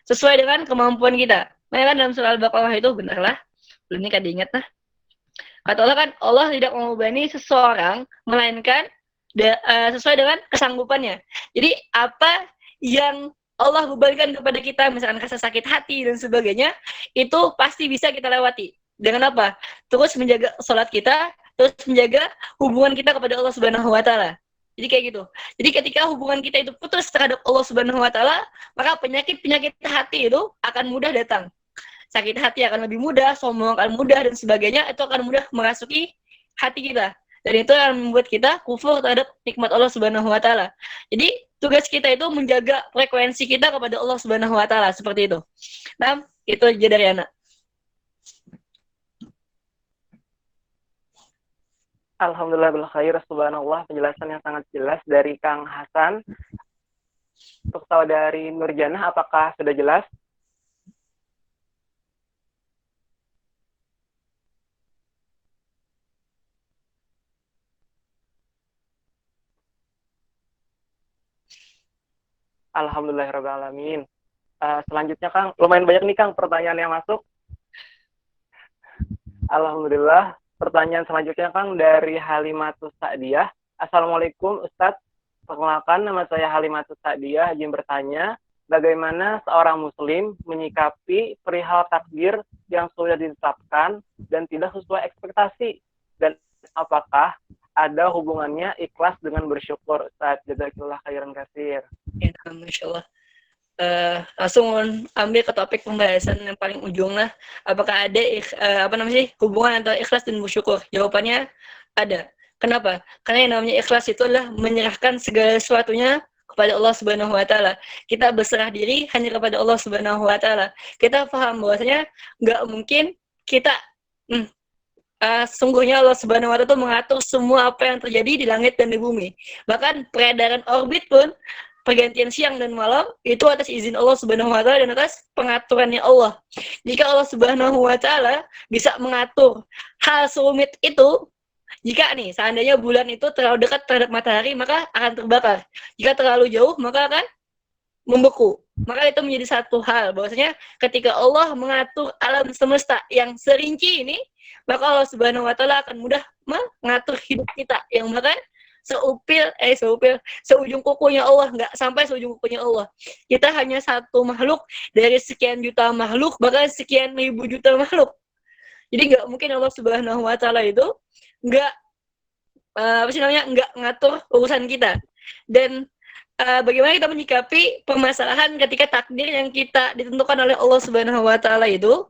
sesuai dengan kemampuan kita. Makanya kan dalam surah Al-Baqarah itu benarlah. Belum ini kada ingat nah. Kata Allah kan, Allah tidak membebani seseorang melainkan sesuai dengan kesanggupannya. Jadi apa yang Allah bebankan kepada kita, misalkan rasa sakit hati dan sebagainya, itu pasti bisa kita lewati. Dengan apa? Terus menjaga sholat kita, terus menjaga hubungan kita kepada Allah Subhanahu Wa Taala. Jadi kayak gitu. Jadi ketika hubungan kita itu putus terhadap Allah Subhanahu Wa Taala, maka penyakit-penyakit hati itu akan mudah datang. Sakit hati akan lebih mudah, sombong akan mudah, dan sebagainya, itu akan mudah merasuki hati kita. Dan itu akan membuat kita kufur terhadap nikmat Allah Subhanahu Wa Taala. Jadi tugas kita itu menjaga frekuensi kita kepada Allah Subhanahu Wa Taala, seperti itu. Nah, itu aja dari anak. Alhamdulillah bil khair, subhanallah, penjelasan yang sangat jelas dari Kang Hasan. Untuk saudari Nurjanah, apakah sudah jelas? Alhamdulillahirrahmanirrahim. Selanjutnya Kang, lumayan banyak nih Kang pertanyaan yang masuk. Alhamdulillah. Pertanyaan selanjutnya Kang dari Halimatus Sa'diyah. Assalamualaikum Ustadz. Perkenalkan, nama saya Halimatus Sa'diyah. Izin bertanya, bagaimana seorang muslim menyikapi perihal takdir yang sudah ditetapkan dan tidak sesuai ekspektasi? Dan apakah ada hubungannya ikhlas dengan bersyukur? Ustadz, jazakillah khairan katsir. Ya, Masya Allah. Langsung ambil ke topik pembahasan yang paling ujung lah. Apakah ada hubungan antara ikhlas dan bersyukur? Jawabannya ada. Kenapa? Karena yang namanya ikhlas itu adalah menyerahkan segala sesuatunya kepada Allah Subhanahu Wa Taala. Kita berserah diri hanya kepada Allah Subhanahu Wa Taala. Kita paham bahwasanya nggak mungkin kita sungguhnya Allah Subhanahu Wa Taala itu mengatur semua apa yang terjadi di langit dan di bumi. Bahkan peredaran orbit pun, pergantian siang dan malam, itu atas izin Allah Subhanahu Wa Taala dan atas pengaturannya Allah. Jika Allah Subhanahu Wa Taala bisa mengatur hal serumit itu, jika nih seandainya bulan itu terlalu dekat terhadap matahari, maka akan terbakar. Jika terlalu jauh, maka akan membeku. Maka itu menjadi satu hal bahwasanya ketika Allah mengatur alam semesta yang serinci ini, maka Allah Subhanahu wa taala akan mudah mengatur hidup kita yang bahkan seujung kukunya Allah, nggak sampai seujung kukunya Allah. Kita hanya satu makhluk dari sekian juta makhluk, bahkan sekian ribu juta makhluk. Jadi nggak mungkin Allah Subhanahu wa taala itu nggak nggak ngatur urusan kita. Dan bagaimana kita menyikapi permasalahan ketika takdir yang kita ditentukan oleh Allah Subhanahu wa taala itu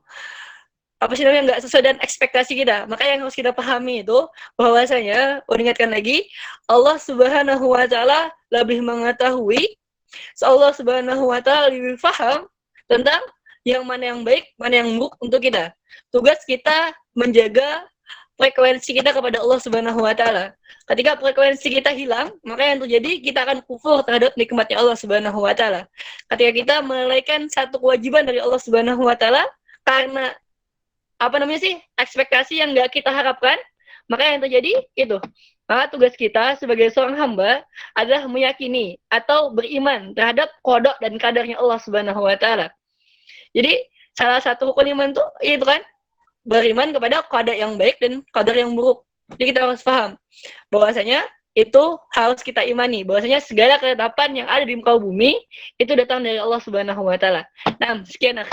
nggak sesuai dengan ekspektasi kita. Maka yang harus kita pahami itu bahwasanya, ingatkan lagi, Allah Subhanahu wa taala lebih mengetahui, Allah Subhanahu wa taala lebih paham tentang yang mana yang baik, mana yang buruk untuk kita. Tugas kita menjaga frekuensi kita kepada Allah Subhanahu wa taala. Ketika frekuensi kita hilang, maka yang terjadi kita akan kufur terhadap nikmatnya Allah Subhanahu wa taala. Ketika kita melalaikan satu kewajiban dari Allah Subhanahu wa taala karena ekspektasi yang enggak kita harapkan, maka yang terjadi itu. Maka tugas kita sebagai seorang hamba adalah meyakini atau beriman terhadap qada dan kadarnya Allah Subhanahu wa taala. Jadi salah satu rukun iman itu kan beriman kepada qada yang baik dan qadar yang buruk. Jadi kita harus paham bahwasanya itu harus kita imani, bahwasanya segala ketetapan yang ada di muka bumi itu datang dari Allah Subhanahu wa taala. Nah, sekian.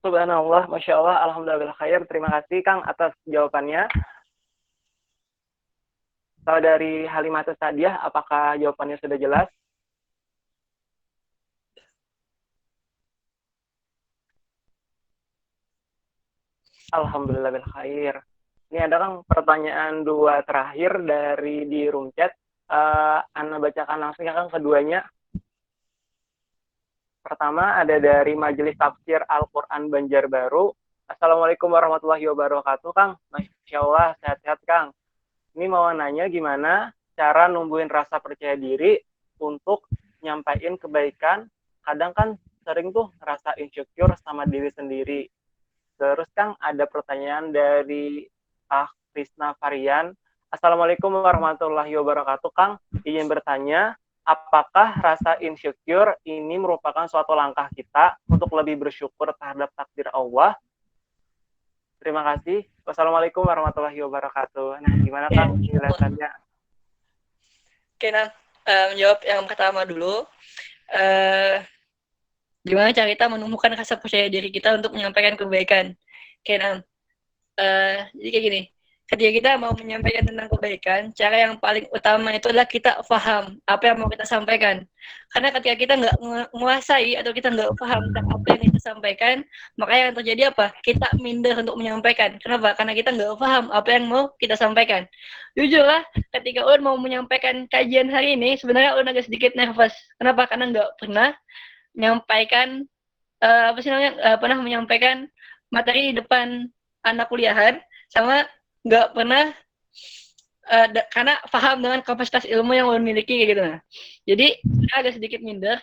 Subhanallah, Masya Allah, Alhamdulillah khair. Terima kasih Kang atas jawabannya. Saudari Halimah Sadiah, apakah jawabannya sudah jelas? Alhamdulillah bil khair. Ini ada Kang pertanyaan dua terakhir dari di room chat. Anda bacakan langsung ya Kang keduanya. Pertama ada dari Majelis Tafsir Al-Quran Banjarbaru. Assalamualaikum warahmatullahi wabarakatuh Kang. Masya Allah, sehat-sehat Kang. Ini mau nanya gimana cara numbuhin rasa percaya diri untuk nyampain kebaikan. Kadang kan sering tuh rasa insecure sama diri sendiri. Terus Kang ada pertanyaan dari Krisna Varian. Assalamualaikum warahmatullahi wabarakatuh Kang. Ingin bertanya, apakah rasa insecure ini merupakan suatu langkah kita untuk lebih bersyukur terhadap takdir Allah? Terima kasih. Wassalamualaikum warahmatullahi wabarakatuh. Nah, gimana Kang penjelasannya? Oke, menjawab yang pertama dulu. Gimana cara kita menumbuhkan rasa percaya diri kita untuk menyampaikan kebaikan? Oke, jadi kayak gini. Ketika kita mau menyampaikan tentang kebaikan, cara yang paling utama itu adalah kita paham apa yang mau kita sampaikan. Karena ketika kita nggak menguasai atau kita nggak paham tentang apa yang kita sampaikan, maka yang terjadi apa? Kita minder untuk menyampaikan. Kenapa? Karena kita nggak paham apa yang mau kita sampaikan. Jujur lah, ketika Ulun mau menyampaikan kajian hari ini, sebenarnya Ulun agak sedikit nervous. Kenapa? Karena nggak pernah menyampaikan pernah menyampaikan materi di depan anak kuliahan, sama nggak pernah karena paham dengan kapasitas ilmu yang Ulun miliki kayak gitu. Nah, jadi agak sedikit minder,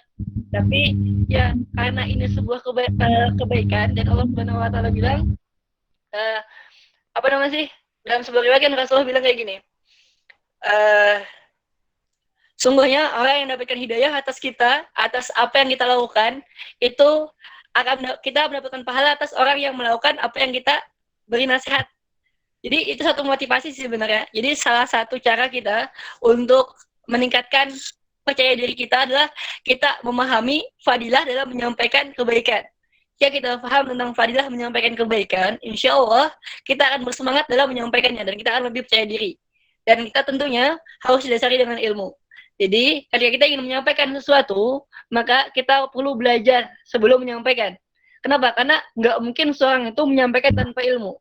tapi ya karena ini sebuah kebaikan dan Allah Subhanahu wa taala bilang dalam sebuah riwayat Rasulullah bilang kayak gini, sungguhnya orang yang mendapatkan hidayah atas apa yang kita lakukan, itu kita mendapatkan pahala atas orang yang melakukan apa yang kita beri nasihat. Jadi itu satu motivasi sih sebenarnya. Jadi salah satu cara kita untuk meningkatkan percaya diri kita adalah kita memahami fadilah dalam menyampaikan kebaikan. Jika kita paham tentang fadilah menyampaikan kebaikan, insya Allah kita akan bersemangat dalam menyampaikannya dan kita akan lebih percaya diri. Dan kita tentunya harus didasari dengan ilmu. Jadi ketika kita ingin menyampaikan sesuatu, maka kita perlu belajar sebelum menyampaikan. Kenapa? Karena nggak mungkin seorang itu menyampaikan tanpa ilmu.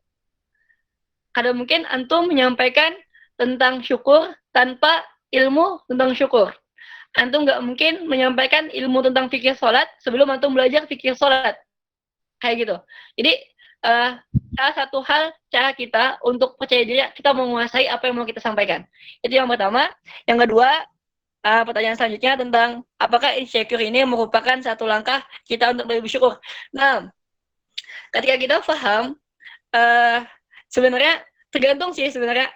Kadang mungkin antum menyampaikan tentang syukur tanpa ilmu tentang syukur. Antum nggak mungkin menyampaikan ilmu tentang fikih sholat sebelum antum belajar fikih sholat. Kayak gitu. Jadi salah satu hal cara kita untuk percaya diri, kita menguasai apa yang mau kita sampaikan. Itu yang pertama. Yang kedua, pertanyaan selanjutnya tentang apakah insecure ini merupakan satu langkah kita untuk lebih bersyukur. Nah, ketika kita paham, sebenarnya tergantung sih sebenarnya.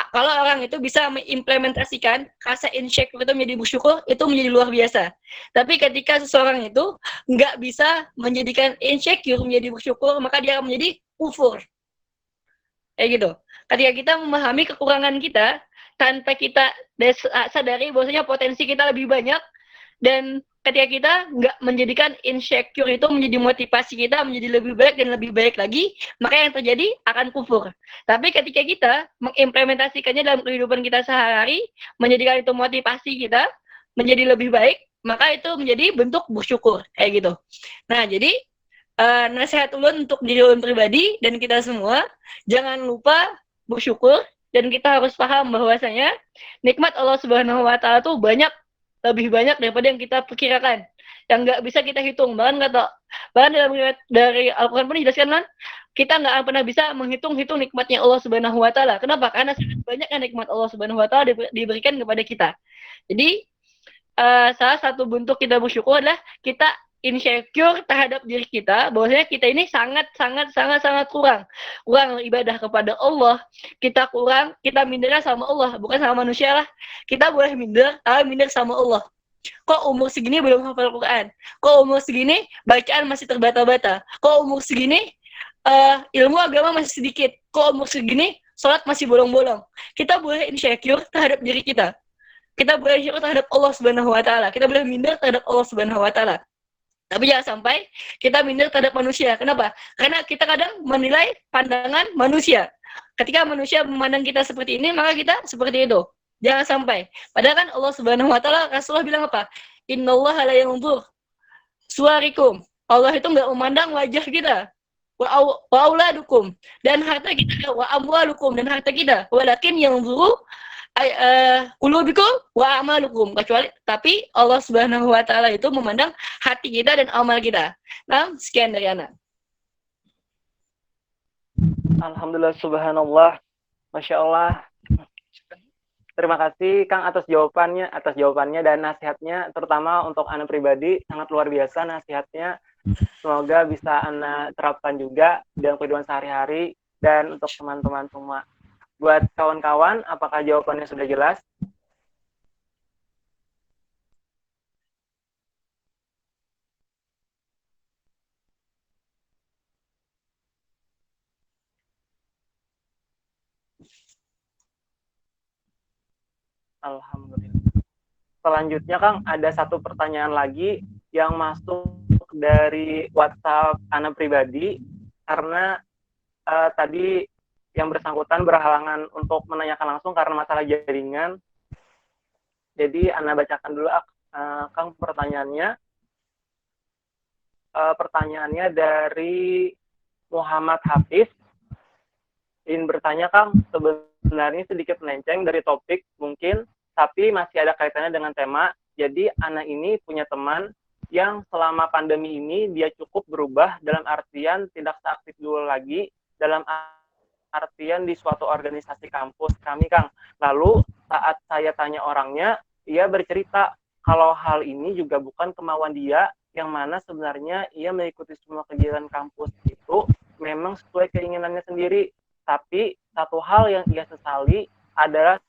Kalau orang itu bisa mengimplementasikan rasa insecure itu menjadi bersyukur, itu menjadi luar biasa. Tapi ketika seseorang itu nggak bisa menjadikan insecure menjadi bersyukur, maka dia akan menjadi kufur. Kayak gitu. Ketika kita memahami kekurangan kita, tanpa kita sadari bahwasanya potensi kita lebih banyak, dan ketika kita nggak menjadikan insecure itu menjadi motivasi kita menjadi lebih baik dan lebih baik lagi, maka yang terjadi akan kufur. Tapi ketika kita mengimplementasikannya dalam kehidupan kita sehari-hari, menjadikan itu motivasi kita menjadi lebih baik, maka itu menjadi bentuk bersyukur, kayak gitu. Nah, jadi nasihat ulun untuk diri ulun pribadi dan kita semua, jangan lupa bersyukur, dan kita harus paham bahwasanya nikmat Allah Subhanahu wa taala tuh lebih banyak daripada yang kita perkirakan, yang nggak bisa kita hitung. Bahkan dalam dari Al-Quran pun dijelaskan kan, kita nggak akan pernah bisa menghitung nikmatnya Allah Subhanahu wa taala. Kenapa? Karena sangat banyaknya nikmat Allah Subhanahu wa taala diberikan kepada kita. Jadi salah satu bentuk kita bersyukur adalah kita insecure terhadap diri kita, bahwasanya kita ini sangat kurang ibadah kepada Allah. Kita minder sama Allah, bukan sama manusia lah. Kita boleh minder, tapi minder sama Allah. Kok umur segini belum hafal Quran? Kok umur segini bacaan masih terbata-bata? Kok umur segini ilmu agama masih sedikit? Kok umur segini sholat masih bolong-bolong? Kita boleh insecure terhadap diri kita. Kita boleh insecure terhadap Allah Subhanahu wa taala. Kita boleh minder terhadap Allah Subhanahu wa taala. Tapi jangan sampai kita minder terhadap manusia. Kenapa? Karena kita kadang menilai pandangan manusia. Ketika manusia memandang kita seperti ini, maka kita seperti itu. Jangan sampai. Padahal kan Allah Subhanahu wa taala, Rasulullah bilang apa? Innallaha la yanzur suwarikum. Allah itu enggak memandang wajah kita. Wa auladukum, dan harta kita, wa amwalukum, dan harta kita. Walakin yanzuru qulubikum wa amalukum, tapi Allah Subhanahu wa taala itu memandang hati kita dan amal kita. Nah, sekian dari Ana. Alhamdulillah, subhanallah, masya Allah. Terima kasih Kang atas jawabannya dan nasihatnya, terutama untuk Ana pribadi sangat luar biasa nasihatnya. Semoga bisa Ana terapkan juga dalam kehidupan sehari-hari dan untuk teman-teman semua. Buat kawan-kawan, apakah jawabannya sudah jelas? Alhamdulillah. Selanjutnya, Kang, ada satu pertanyaan lagi yang masuk dari WhatsApp Ana pribadi, karena tadi yang bersangkutan berhalangan untuk menanyakan langsung karena masalah jaringan. Jadi Ana bacakan dulu, Kang, pertanyaannya. Pertanyaannya dari Muhammad Hafiz. Ingin bertanya, Kang, sebenarnya sedikit melenceng dari topik mungkin, tapi masih ada kaitannya dengan tema. Jadi Ana ini punya teman yang selama pandemi ini dia cukup berubah, dalam artian tidak seaktif dulu lagi, dalam artian di suatu organisasi kampus kami, Kang. Lalu saat saya tanya orangnya, ia bercerita kalau hal ini juga bukan kemauan dia, yang mana sebenarnya ia mengikuti semua kegiatan kampus itu memang sesuai keinginannya sendiri. Tapi satu hal yang ia sesali adalah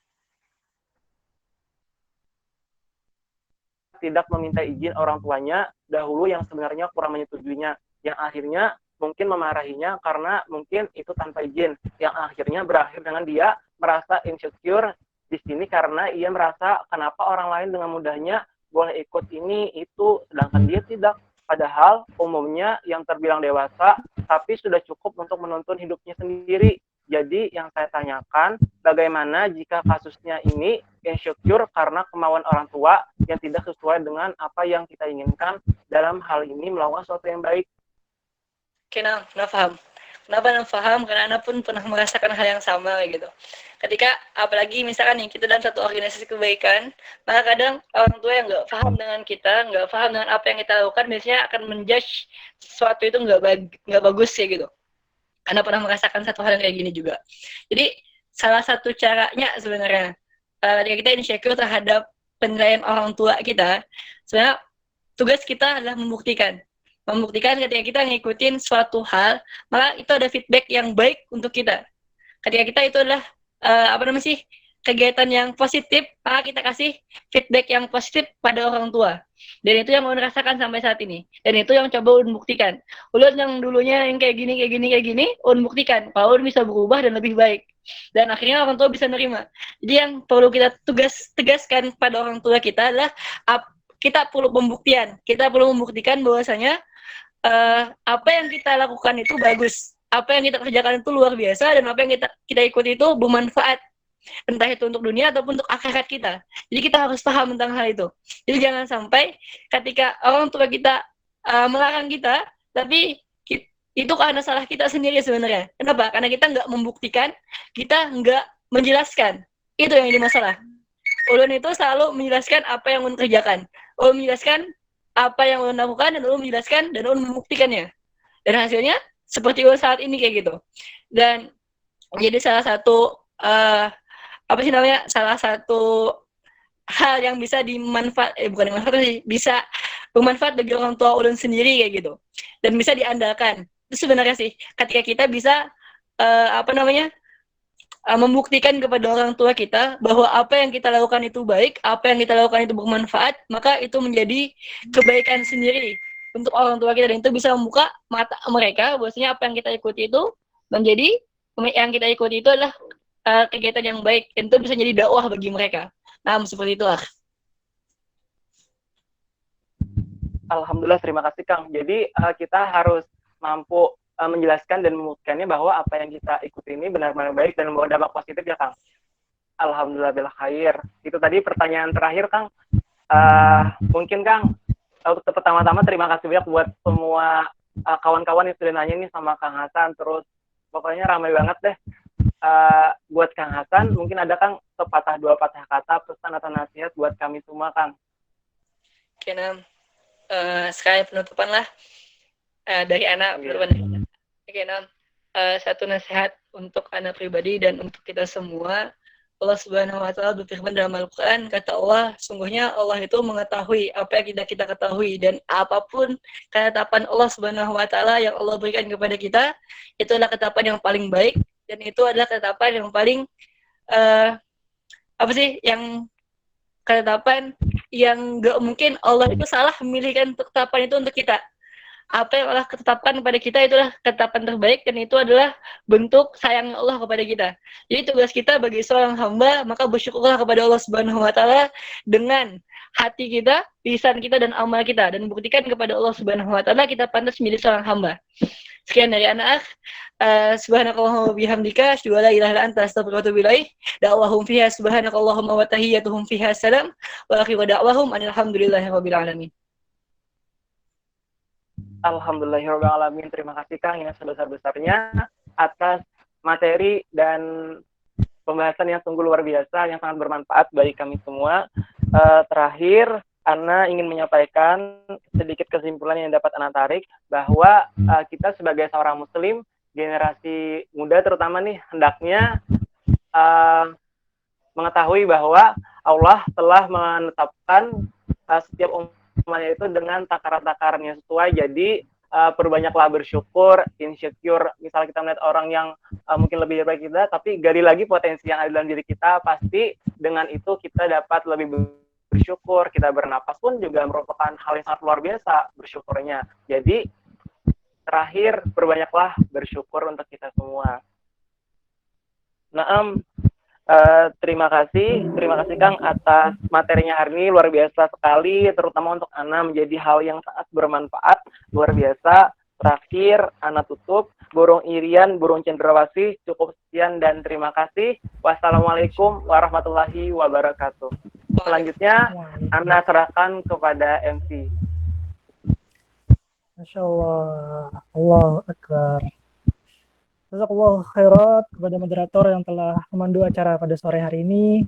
tidak meminta izin orang tuanya dahulu yang sebenarnya kurang menyetujuinya, yang akhirnya mungkin memarahinya karena mungkin itu tanpa izin, yang akhirnya berakhir dengan dia merasa insecure di sini karena ia merasa kenapa orang lain dengan mudahnya boleh ikut ini itu sedangkan dia tidak, padahal umumnya yang terbilang dewasa tapi sudah cukup untuk menuntun hidupnya sendiri. Jadi yang saya tanyakan, bagaimana jika kasusnya ini insecure karena kemauan orang tua yang tidak sesuai dengan apa yang kita inginkan dalam hal ini melakukan sesuatu yang baik? Oke, nah paham. Kenapa Ana paham? Karena Ana pun pernah merasakan hal yang sama gitu. Ketika apalagi misalkan nih kita dalam satu organisasi kebaikan, maka kadang orang tua yang nggak paham dengan kita, nggak paham dengan apa yang kita lakukan, biasanya akan menjudge sesuatu itu nggak bagus ya gitu. Ana pernah merasakan satu hal yang kayak gini juga. Jadi salah satu caranya sebenarnya ketika kita insecure terhadap penilaian orang tua kita, sebenarnya tugas kita adalah membuktikan ketika kita ngikutin suatu hal, maka itu ada feedback yang baik untuk kita. ketika kita itu adalah kegiatan yang positif, maka kita kasih feedback yang positif pada orang tua. Dan itu yang Ulun rasakan sampai saat ini. Dan itu yang coba Ulun buktikan. Ulun yang dulunya yang kayak gini, Ulun buktikan kalau Ulun bisa berubah dan lebih baik. Dan akhirnya orang tua bisa nerima. Jadi yang perlu kita tegaskan pada orang tua kita adalah kita perlu pembuktian. Kita perlu membuktikan bahwasanya apa yang kita lakukan itu bagus. Apa yang kita kerjakan itu luar biasa, dan apa yang kita ikuti itu bermanfaat. Entah itu untuk dunia ataupun untuk akhirat kita. Jadi kita harus paham tentang hal itu. Jadi jangan sampai ketika orang tua kita melarang kita, tapi itu karena salah kita sendiri sebenarnya. Kenapa? Karena kita nggak membuktikan, kita nggak menjelaskan. Itu yang jadi masalah. Ulun itu selalu menjelaskan apa yang ulun kerjakan. Ulun menjelaskan apa yang ulun lakukan, dan ulun menjelaskan dan ulun membuktikannya. Dan hasilnya seperti ulun saat ini kayak gitu. Dan jadi salah satu salah satu hal yang bisa bisa bermanfaat bagi orang tua ulun sendiri kayak gitu, dan bisa diandalkan. Itu sebenarnya sih ketika kita bisa membuktikan kepada orang tua kita bahwa apa yang kita lakukan itu baik, apa yang kita lakukan itu bermanfaat, maka itu menjadi kebaikan sendiri untuk orang tua kita, dan itu bisa membuka mata mereka bahwasanya apa yang kita ikuti itu adalah kegiatan yang baik, dan itu bisa jadi dakwah bagi mereka. Nah, seperti itulah. Alhamdulillah, terima kasih Kang. Jadi kita harus mampu menjelaskan dan membuktikannya bahwa apa yang kita ikuti ini benar-benar baik dan membawa dampak positif ya Kang. Alhamdulillah bil khair. Itu tadi pertanyaan terakhir Kang. Mungkin Kang, pertama-tama terima kasih banyak buat semua kawan-kawan yang sudah nanya nih sama Kang Hasan. Terus pokoknya ramai banget deh. Buat Kang Hasan, mungkin ada Kang dua patah kata, pesan atau nasihat buat kami semua Kang. Oke, sekali penutupan lah dari anak penutupan. Oke, satu nasihat untuk anak pribadi dan untuk kita semua. Allah Subhanahu wa Ta'ala berfirman dalam Al-Quran, kata Allah, sungguhnya Allah itu mengetahui apa yang kita ketahui, dan apapun ketetapan Allah Subhanahu wa Ta'ala yang Allah berikan kepada kita, itu adalah ketetapan yang paling baik, dan itu adalah ketetapan yang paling ketetapan yang gak mungkin Allah itu salah memilihkan ketetapan itu untuk kita. Apa yang Allah ketetapan kepada kita itulah ketetapan terbaik, dan itu adalah bentuk sayang Allah kepada kita. Jadi tugas kita bagi seorang hamba, maka bersyukurlah kepada Allah Subhanahu wa Ta'ala dengan hati kita, lisan kita, dan amal kita, dan buktikan kepada Allah Subhanahu wa Ta'ala kita pantas menjadi seorang hamba. Sekian dari anak. Subhanakallahumma bihamdika asyhadu an la ilaha illa anta astaghfiruka wa atubu ilaik. Da'wahum fiha subhanakallahumma wa tahiyyatuhum fiha salam wa akhiru da'wahum alhamdulillahirabbil alamin. Alhamdulillahirrahmanirrahim. Terima kasih Kang yang sebesar-besarnya atas materi dan pembahasan yang sungguh luar biasa, yang sangat bermanfaat bagi kami semua. Terakhir, Ana ingin menyampaikan sedikit kesimpulan yang dapat Ana tarik, bahwa kita sebagai seorang muslim, generasi muda terutama nih, hendaknya mengetahui bahwa Allah telah menetapkan setiap umatnya itu dengan takaran-takaran yang sesuai. Jadi perbanyaklah bersyukur, insecure. Misalnya kita melihat orang yang mungkin lebih dari kita, tapi gali lagi potensi yang ada dalam diri kita, pasti dengan itu kita dapat lebih bersyukur. Kita bernapas pun juga merupakan hal yang sangat luar biasa bersyukurnya. Jadi terakhir, perbanyaklah bersyukur untuk kita semua. Terima kasih Kang atas materinya hari ini, luar biasa sekali, terutama untuk Ana menjadi hal yang sangat bermanfaat, luar biasa. Terakhir, Ana tutup, burung Irian, burung Cendrawasih, cukup sekian dan terima kasih. Wassalamualaikum warahmatullahi wabarakatuh. Selanjutnya, Ana serahkan kepada MC. Masya Allah, Allahu Akbar. Jazakallahu khairan kepada moderator yang telah memandu acara pada sore hari ini,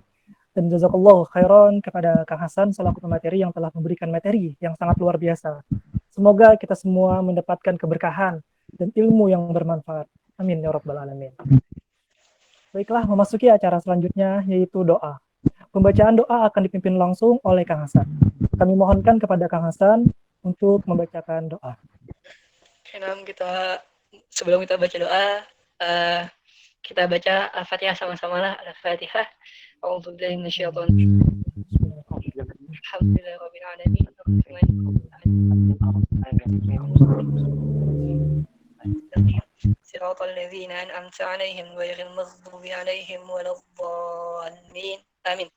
dan jazakallahu khairan kepada Kang Hasan selaku pemateri yang telah memberikan materi yang sangat luar biasa. Semoga kita semua mendapatkan keberkahan dan ilmu yang bermanfaat. Amin ya rabbal alamin. Baiklah, memasuki acara selanjutnya, yaitu doa. Pembacaan doa akan dipimpin langsung oleh Kang Hasan. Kami mohonkan kepada Kang Hasan untuk membacakan doa. Sebelum kita baca doa, Kita baca Al-Fatihah sama-sama lah. Al-Fatihah. A'udzubillahi minasyaitonir rajim. Alhamdulillahirabbil alamin. صراط الذين أنعمت عليهم غير المغضوب عليهم ولا الضالين آمين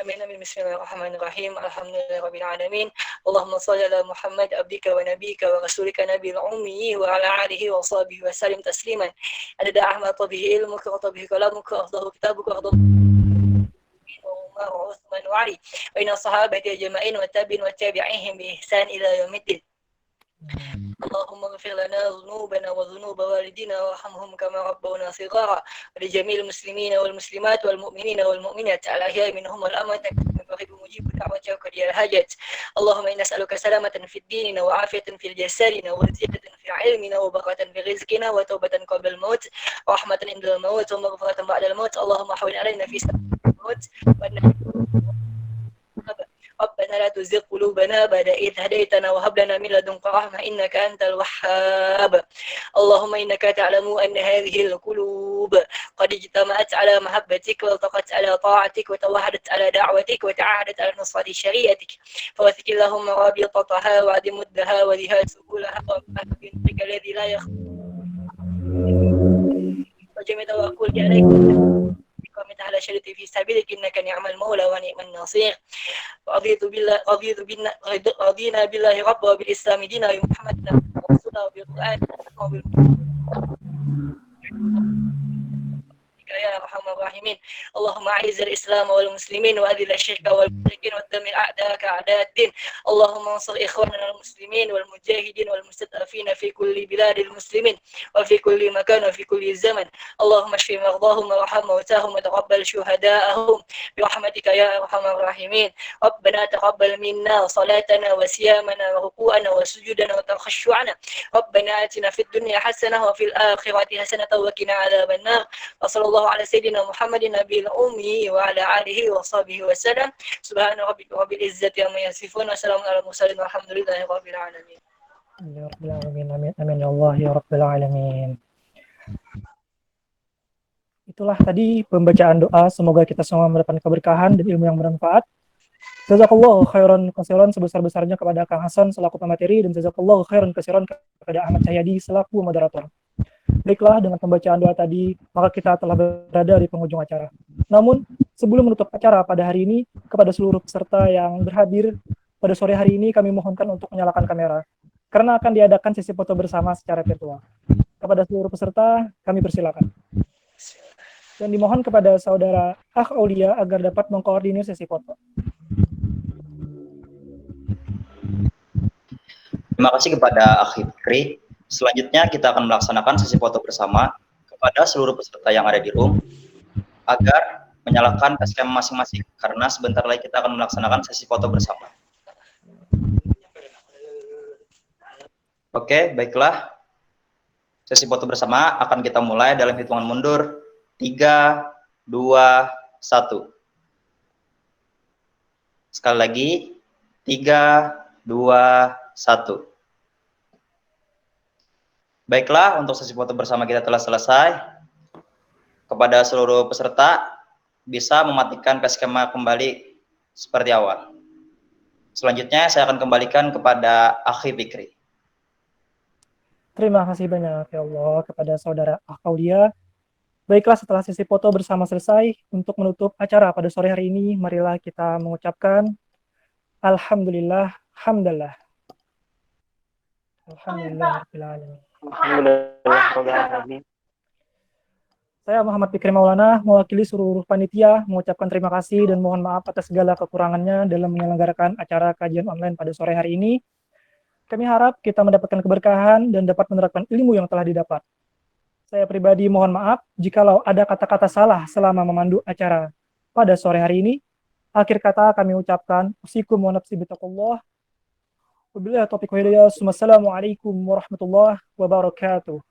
آمين آمين بسم الله الرحمن الرحيم الحمد لله رب العالمين اللهم صل على محمد عبدك ونبيك ورسولك نبي الأمي وعلى آله وصحبه وسلم تسليما عدد أحمد به علمك وطبه كلامك وأفضل كتابك وأفضل عمر وعثمان وعلي وإن الصحابة أجمعين والتابعين والتابعيهم بإحسان إلى يوم الدين اللهم اغفر لنا ذنوبنا وذنوب والدينا وارحمهم كما ربونا صغارا ولجميع المسلمين والمسلمات والمؤمنين والمؤمنات الأحياء منهم والأموات قريب مجيب دعوة وقضي الحاجات اللهم إنا نسألك سلامة في ديننا وعافية في جسدنا وزيادة في علمنا وبركة في رزقنا وتوبة قبل الموت ورحمة عند الموت ومغفرة بعد الموت اللهم حول علينا في سبيل الموت ربنا لا تزغ قلوبنا بعد إذ هديتنا وهب لنا من لدنك رحمة إنك أنت الوهاب اللهم إنك تعلم أن هذه القلوب قد اجتمعت على محبتك والتقت على طاعتك وتوحدت على دعوتك وتعاهدت على نصرة شريعتك فوثق اللهم رابطتها وعد مدها وذها سبلها وابقها بنتك الذي لا يخفى وجميع توكلك عليك ومن على شريط في سبيلك إنك نعم المولى ونعم النصير رضينا بالله ربا وبالإسلام دينا وبمحمد رسولا وبالقرآن يا أرحم الراحمين اللهم أعز الإسلام والمسلمين وأذل الشرك والمشركين ودمر أعداءك أعداء الدين اللهم انصر إخواننا المسلمين والمجاهدين والمستضعفين في كل بلاد المسلمين وفي كل مكان وفي كل زمن اللهم اشف مرضاهم وارحم موتاهم وتقبل شهداءهم برحمتك يا أرحم الراحمين ربنا تقبل منا صلاتنا وصيامنا وركوعنا وسجودنا وتخشعنا ربنا آتنا في الدنيا حسنة وفي الآخرة حسنة وقنا عذاب النار وصلى الله على سيدنا محمد النبي الأمي وعلى آله وصحبه وسلم سبحان ربك رب العزة عما يصفون وسلام على المرسلين والحمد لله رب العالمين. Ya Rabbil Alamin, amin, amin ya Allah ya Rabbil Alamin. Itulah tadi pembacaan doa, semoga kita semua mendapatkan keberkahan dan ilmu yang bermanfaat. Jazakallahu khairan katsiran sebesar-besarnya kepada Kang Hasan selaku pemateri dan jazakallahu khairan katsiran kepada Ahmad Cahyadi selaku moderator. Baiklah, dengan pembacaan doa tadi, maka kita telah berada di penghujung acara. Namun, sebelum menutup acara pada hari ini, kepada seluruh peserta yang berhadir pada sore hari ini, kami mohonkan untuk menyalakan kamera, karena akan diadakan sesi foto bersama secara virtual. Kepada seluruh peserta, kami persilakan. Dan dimohon kepada saudara Akh Aulia agar dapat mengkoordinir sesi foto. Terima kasih kepada Akhi Fikri. Selanjutnya kita akan melaksanakan sesi foto bersama kepada seluruh peserta yang ada di room agar menyalakan facecam masing-masing karena sebentar lagi kita akan melaksanakan sesi foto bersama. Oke, baiklah. Sesi foto bersama akan kita mulai dalam hitungan mundur 3, 2, 1. Sekali lagi 3, 2, 1. Baiklah, untuk sesi foto bersama kita telah selesai. Kepada seluruh peserta, bisa mematikan facecam kembali seperti awal. Selanjutnya, saya akan kembalikan kepada Akhi Fikri. Terima kasih banyak ya Allah kepada saudara Akh Aulia. Baiklah, setelah sesi foto bersama selesai, untuk menutup acara pada sore hari ini, marilah kita mengucapkan Alhamdulillah, hamdallah. Alhamdulillah, Alhamdulillah. Saya Muhammad Fikri Maulana, mewakili seluruh panitia, mengucapkan terima kasih dan mohon maaf atas segala kekurangannya dalam menyelenggarakan acara kajian online pada sore hari ini. Kami harap kita mendapatkan keberkahan dan dapat menerapkan ilmu yang telah didapat. Saya pribadi mohon maaf jikalau ada kata-kata salah selama memandu acara pada sore hari ini. Akhir kata kami ucapkan, usikum wa nafsi bitaqullah. Wabillahi taufiq wa hidayah. Wassalamualaikum warahmatullahi wabarakatuh.